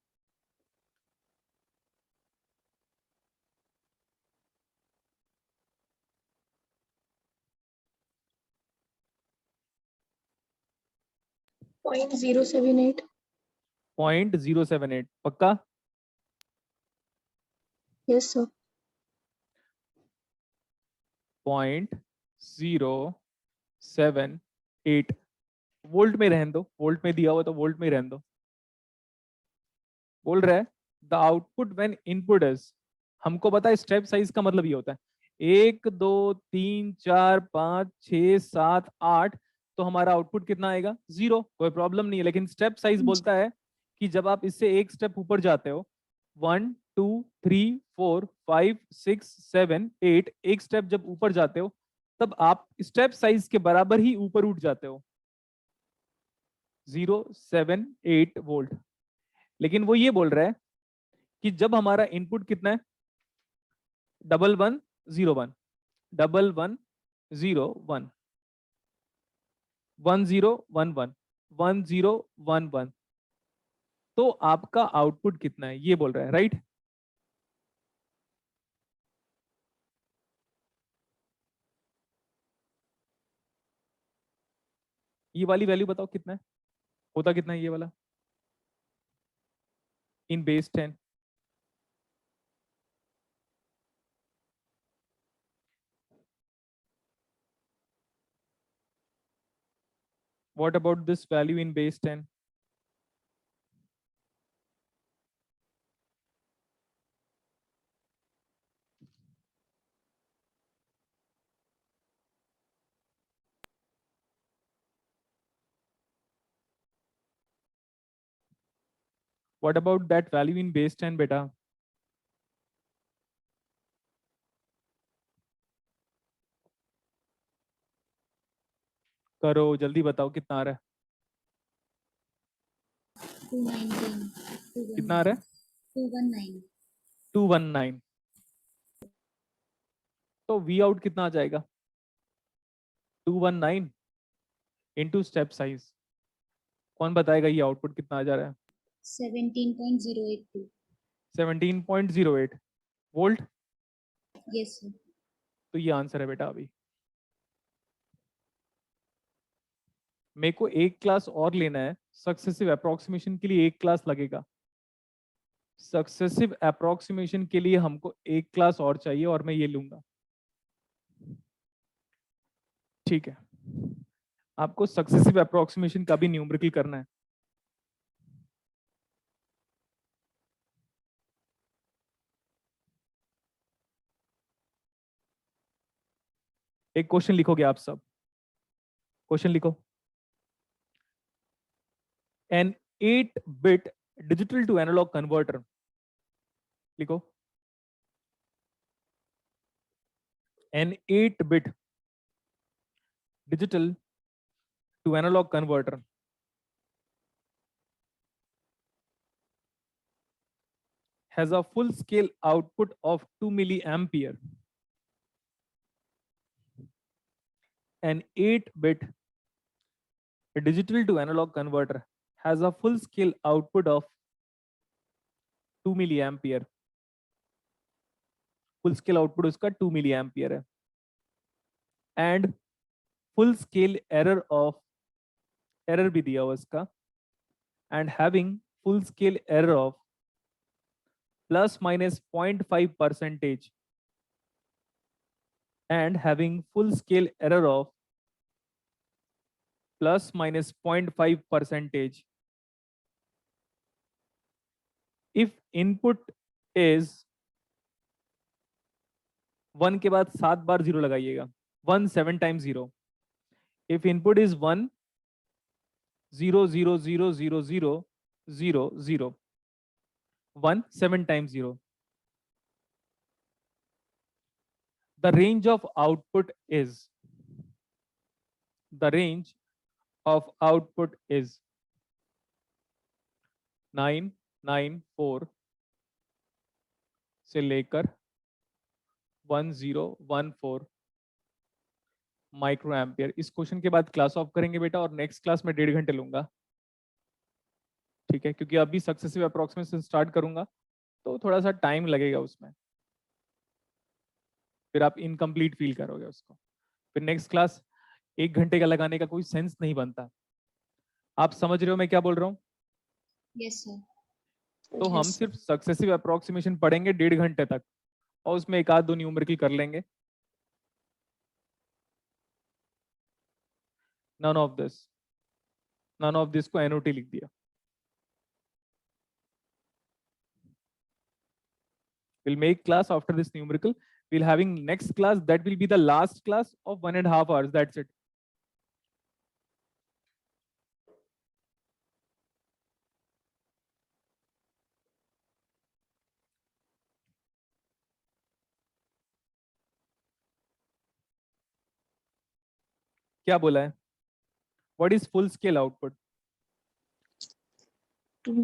Point 078. 0.078 पक्का? Yes, sir. 0.078 वोल्ट में रहने दो, वोल्ट में दिया हुआ तो वोल्ट में ही रहने दो। बोल रहा है the output when input is, हमको पता है स्टेप साइज का मतलब ये होता है 1 2 3 4 5 6 7 8, तो हमारा आउटपुट कितना आएगा 0, कोई प्रॉब्लम नहीं है। लेकिन स्टेप साइज बोलता है कि जब आप इससे एक स्टेप ऊपर जाते हो 1 2 3 4 5 6 7 8, एक स्टेप जब ऊपर जाते हो तब आप स्टेप साइज के बराबर ही ऊपर उठ जाते हो 078 वोल्ट। लेकिन वो ये बोल रहा है कि जब हमारा इनपुट कितना है 1101 1101 1011 1011, तो आपका आउटपुट कितना है ये बोल रहा है, राइट? ये वाली वैल्यू बताओ कितना है, होता कितना है ये वाला इन base 10? What about this value in base 10? What about that value in base 10 बेटा? करो जल्दी बताओ कितना आ रहा है, 219 कितना आ रहा है? 219 219। तो वी आउट कितना आ जाएगा 219 इंटू स्टेप साइज, कौन बताएगा ये आउटपुट कितना आ जा रहा है? 17.082। 17.08 वोल्ट। Yes sir. तो ये आंसर है बेटा। अभी मेरे को एक क्लास और लेना है, सक्सेसिव अप्रोक्सीमेशन के लिए एक क्लास लगेगा। सक्सेसिव अप्रोक्सीमेशन के लिए हमको एक क्लास और चाहिए और मैं ये लूंगा, ठीक है? आपको सक्सेसिव अप्रोक्सीमेशन का भी न्यूमेरिकल करना है। एक क्वेश्चन लिखोगे आप सब, क्वेश्चन लिखो। An 8-bit digital to analogue converter, लिखो। An 8-bit digital to analog converter has a full scale output of 2 milliampere. An 8-bit digital to analog converter has a full scale output of 2 milliampere. Full scale output उसका 2 milliampere है, and full scale error भी दिया हुआ इसका, and having full scale error of plus minus 0.5% and having full scale error of plus minus 0.5%. If input is 1 के बाद 7 बार 0 लगाइएगा, 1 7 times 0. If input is 1 0 0 0 0 0 0 0, 1 7 times 0. The range of output is 994 से लेकर 1014 micro ampere. इस question के बाद class of करेंगे बेटा, और नेक्स्ट क्लास में 1.5 घंटे लूंगा, ठीक है? क्योंकि अभी सक्सेसिव अप्रोक्सीमेशन स्टार्ट करूंगा तो थोड़ा सा टाइम लगेगा उसमें, फिर आप इनकम्प्लीट फील करोगे उसको। फिर नेक्स्ट क्लास 1 घंटे का लगाने का कोई सेंस नहीं बनता। आप समझ रहे हो मैं क्या बोल रहा हूँ? Yes sir. तो हम सिर्फ सक्सेसिव अप्रोक्सीमेशन पढ़ेंगे 1.5 घंटे तक, और उसमें एक आध दो न्यूमेरिकल कर लेंगे। None of this. None of this को NOT लिख दिया। We'll make class after this numerical. We'll having next class that will be the last class of 1.5 hours. That's it. क्या बोला है? What is full scale output? 2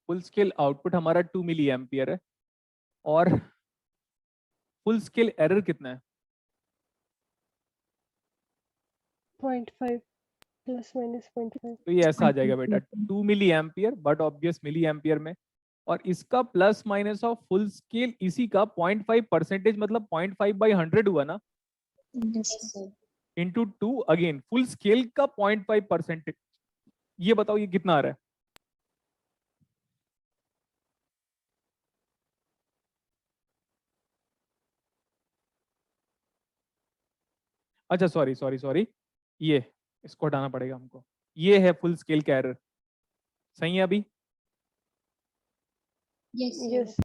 full scale output हमारा 2 milli ampere है और full scale error कितना है? 0.5 plus minus 0.5। तो ये ऐसा आ जाएगा बेटा 2 milli ampere, but obvious milli ampere में, और इसका plus minus of full scale इसी का 0.5% मतलब 0.5/100 हुआ ना, Yes, Yes, sir. sir. Into 2 again full scale का 0.5%। ये बताओ ये कितना आ रहा है? अच्छा सॉरी सॉरी सॉरी, ये इसको हटाना पड़ेगा हमको। ये है फुल स्केल का एरर, सही है? अभी Yes, sir. Yes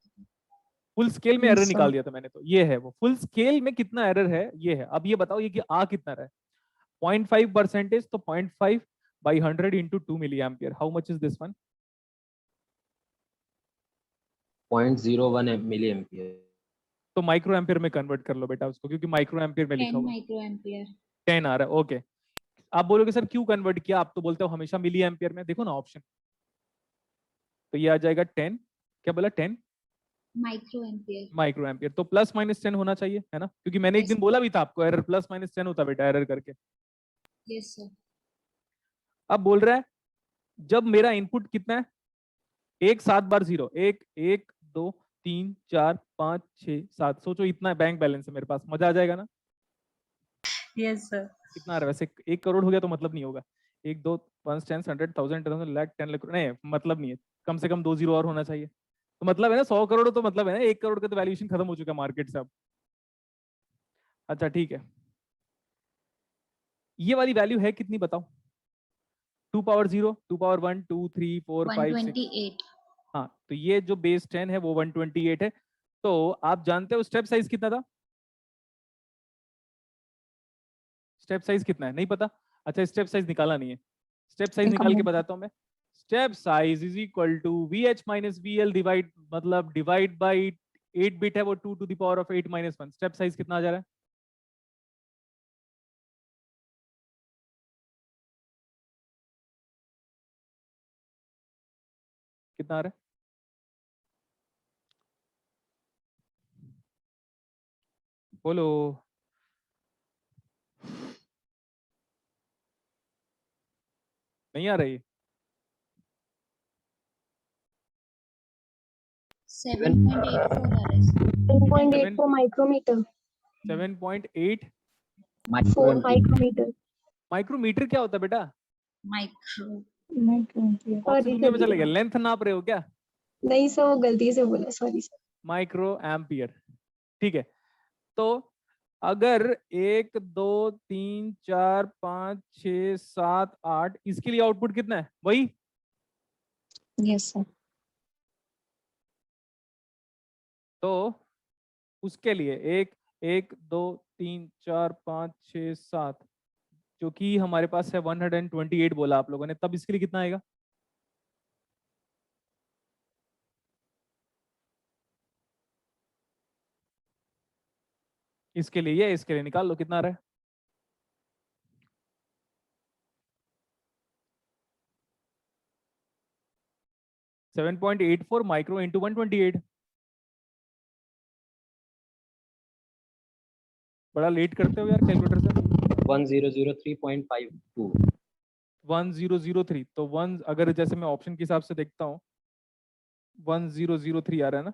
full scale में Yes, एरर sir. निकाल दिया था मैंने, तो ये है वो फुल स्केल में कितना एरर है, ये है। अब ये बताओ ये कि आ कितना रहा है? 0.5%, तो 0.5/100 into 2 milli ampere, how much is this one? 0.01 milli ampere. तो माइक्रो एम्पियर में कन्वर्ट कर लो बेटा उसको, क्योंकि माइक्रो एम्पियर में 10 लिखा हुआ microampere. 10 आ रहा है। ओके, आप बोलोगे सर क्यों कन्वर्ट किया? आप तो बोलते हो हमेशा मिली एम्पियर में, देखो ना ऑप्शन, तो ये आ जाएगा 10, क्या बोला 10 Microampere. माइक्रो एम्पियर, तो प्लस माइनस 10 होना चाहिए, है ना? क्योंकि मैंने एक Yes. दिन बोला भी था आपको एरर प्लस माइनस 10 होता बेटा एरर करके। Yes, sir. अब बोल रहा है जब मेरा इनपुट कितना है, 1 7 बार 0, 1 1 2 3 4 5 6 7, सोचो इतना बैंक बैलेंस है मेरे पास, मजा आ जाएगा ना? Yes sir. कितना आ रहा है वैसे? 1 करोड़ हो गया तो मतलब नहीं होगा, 1 2 5 10 100 1000 1000 लाख 10 लाख, नहीं मतलब नहीं है, कम से कम 2 जीरो और होना चाहिए, तो मतलब है ना 100 करोड़, तो मतलब है ना 1 करोड़ का तो वैल्यूएशन खत्म हो चुका है मार्केट से अब। अच्छा ठीक है, ये वाली वैल्यू है कितनी बताओ? 2 पावर 0, 2 पावर 1 2 3 4 5 6। 128. हाँ, तो ये जो बेस 10 है वो 128 है। तो आप जानते हो स्टेप साइज कितना था? स्टेप साइज कितना है? नहीं पता? अच्छा स्टेप साइज निकाला नहीं है, स्टेप साइज निकाल के बताता हूं मैं। Step size is equal to VH minus VL divide, मतलब डिवाइड बाई 8 बिट है वो 2 to the power of 8 minus 1। Step size कितना आ जा रहा है? कितना आ रहा है? बोलो। नहीं आ रही? 7.84 RS. 10.84 micrometer. 7.8 4 micro micrometer. Micrometer क्या होता है बेटा? Micro. Micrometer. कौन सी Sorry दुनिया में sir. चले गए, लेंथ नाप रहे हो क्या? नहीं सर, वो गलती से बोला, सॉरी सर। माइक्रो एम्पियर, ठीक है। तो अगर 1 2 3 4 5 6 7 8, इसके लिए आउटपुट कितना है? वही यस सर। तो उसके लिए 1 1 2 3 4 5 6 7, जो कि हमारे पास है 128 बोला आप लोगों ने, तब इसके लिए कितना आएगा? इसके लिए ये, इसके लिए निकाल लो कितना आ रहा है। Seven 7.84 micro into 128। बड़ा लेट करते हो यार कैलकुलेटर से। 1003.52। 1003, तो 1 अगर जैसे मैं ऑप्शन के हिसाब से देखता हूँ 1003 आ रहा है ना?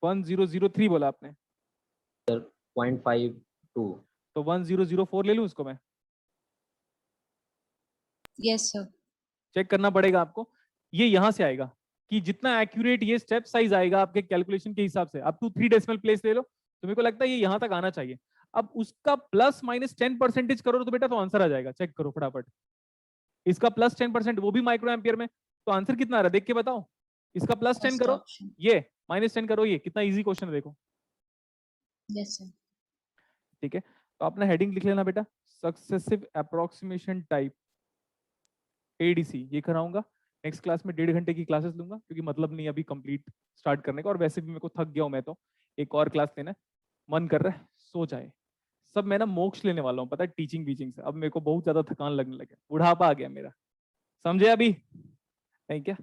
1003 बोला आपने, 0.52। तो 1004 ले लूँ उसको मैं? Yes, sir. चेक करना पड़ेगा आपको, ये यहां से आएगा कि जितना एक्यूरेट ये स्टेप साइज आएगा आपके कैलकुलेशन के हिसाब से, अप टू 3 डेसिमल प्लेस ले लो, तो मेरे को लगता है ये यहाँ तक आना चाहिए। अब उसका प्लस माइनस 10% करो तो बेटा तो आंसर आ जाएगा, चेक करो फटाफट। इसका प्लस 10% वो भी माइक्रो एम्पियर में, तो आंसर कितना आ रहा है देख के बताओ। इसका प्लस 10 First करो, option. ये माइनस 10 करो, ये कितना इजी क्वेश्चन है देखो। Yes, sir. ठीक है, तो अपना हेडिंग लिख लेना बेटा, सक्सेसिव अप्रोक्सीमेशन टाइप एडीसी, ये कराऊंगा। नेक्स्ट क्लास में 1.5 घंटे की क्लासेस लूंगा, क्योंकि मतलब नहीं अभी कंप्लीट स्टार्ट करने का, और वैसे भी मेरे को थक गया हूं मैं, तो एक और क्लास लेना है, मन कर रहा है सो जाए। सब मैं ना मोक्ष लेने वाला हूँ पता है, टीचिंग वीचिंग से। अब मेरे को बहुत ज्यादा थकान लगने लगे, बुढ़ापा आ गया मेरा, समझे अभी नहीं क्या?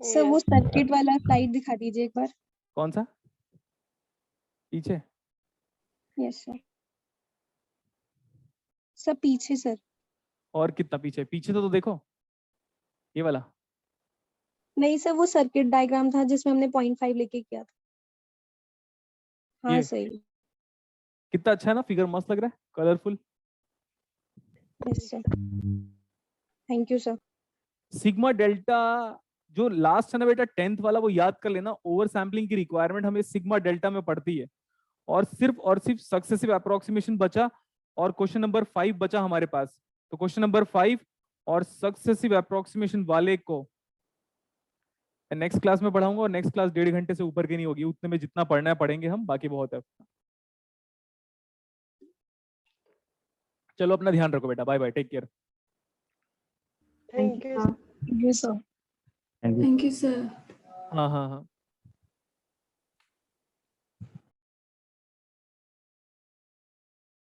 सर वो Yes. सर्किट वाला स्लाइड दिखा दीजिए एक बार। कौन सा पीछे? Yes sir. सर पीछे सर। और कितना पीछे? पीछे तो देखो, ये वाला। नहीं सर, वो सर्किट डायग्राम था जिसमें हमने 0.5 लेके किया था। हाँ ये सही। कितना अच्छा है ना, फिगर मस्त लग रहा है, colourful. Yes sir, thank you sir. Sigma delta जो लास्ट है ना बेटा 10th वाला, वो याद कर लेना। ओवर सैम्पलिंग की रिक्वायरमेंट हमें सिग्मा डेल्टा में पड़ती है, और सिर्फ सक्सेसिव अप्रोक्सीमेशन बचा, और क्वेश्चन नंबर 5 बचा हमारे पास। तो क्वेश्चन नंबर 5 और सक्सेसिव अप्रोक्सीमेशन वाले को नेक्स्ट क्लास में पढ़ाऊंगा, और नेक्स्ट क्लास 1.5 घंटे से ऊपर की नहीं होगी, उतने में जितना पढ़ना है पढ़ेंगे हम, बाकी बहुत है। चलो अपना ध्यान रखो बेटा, bye bye, take care. Thank you. Thank you sir. Thank you, sir. हाँ हाँ हाँ।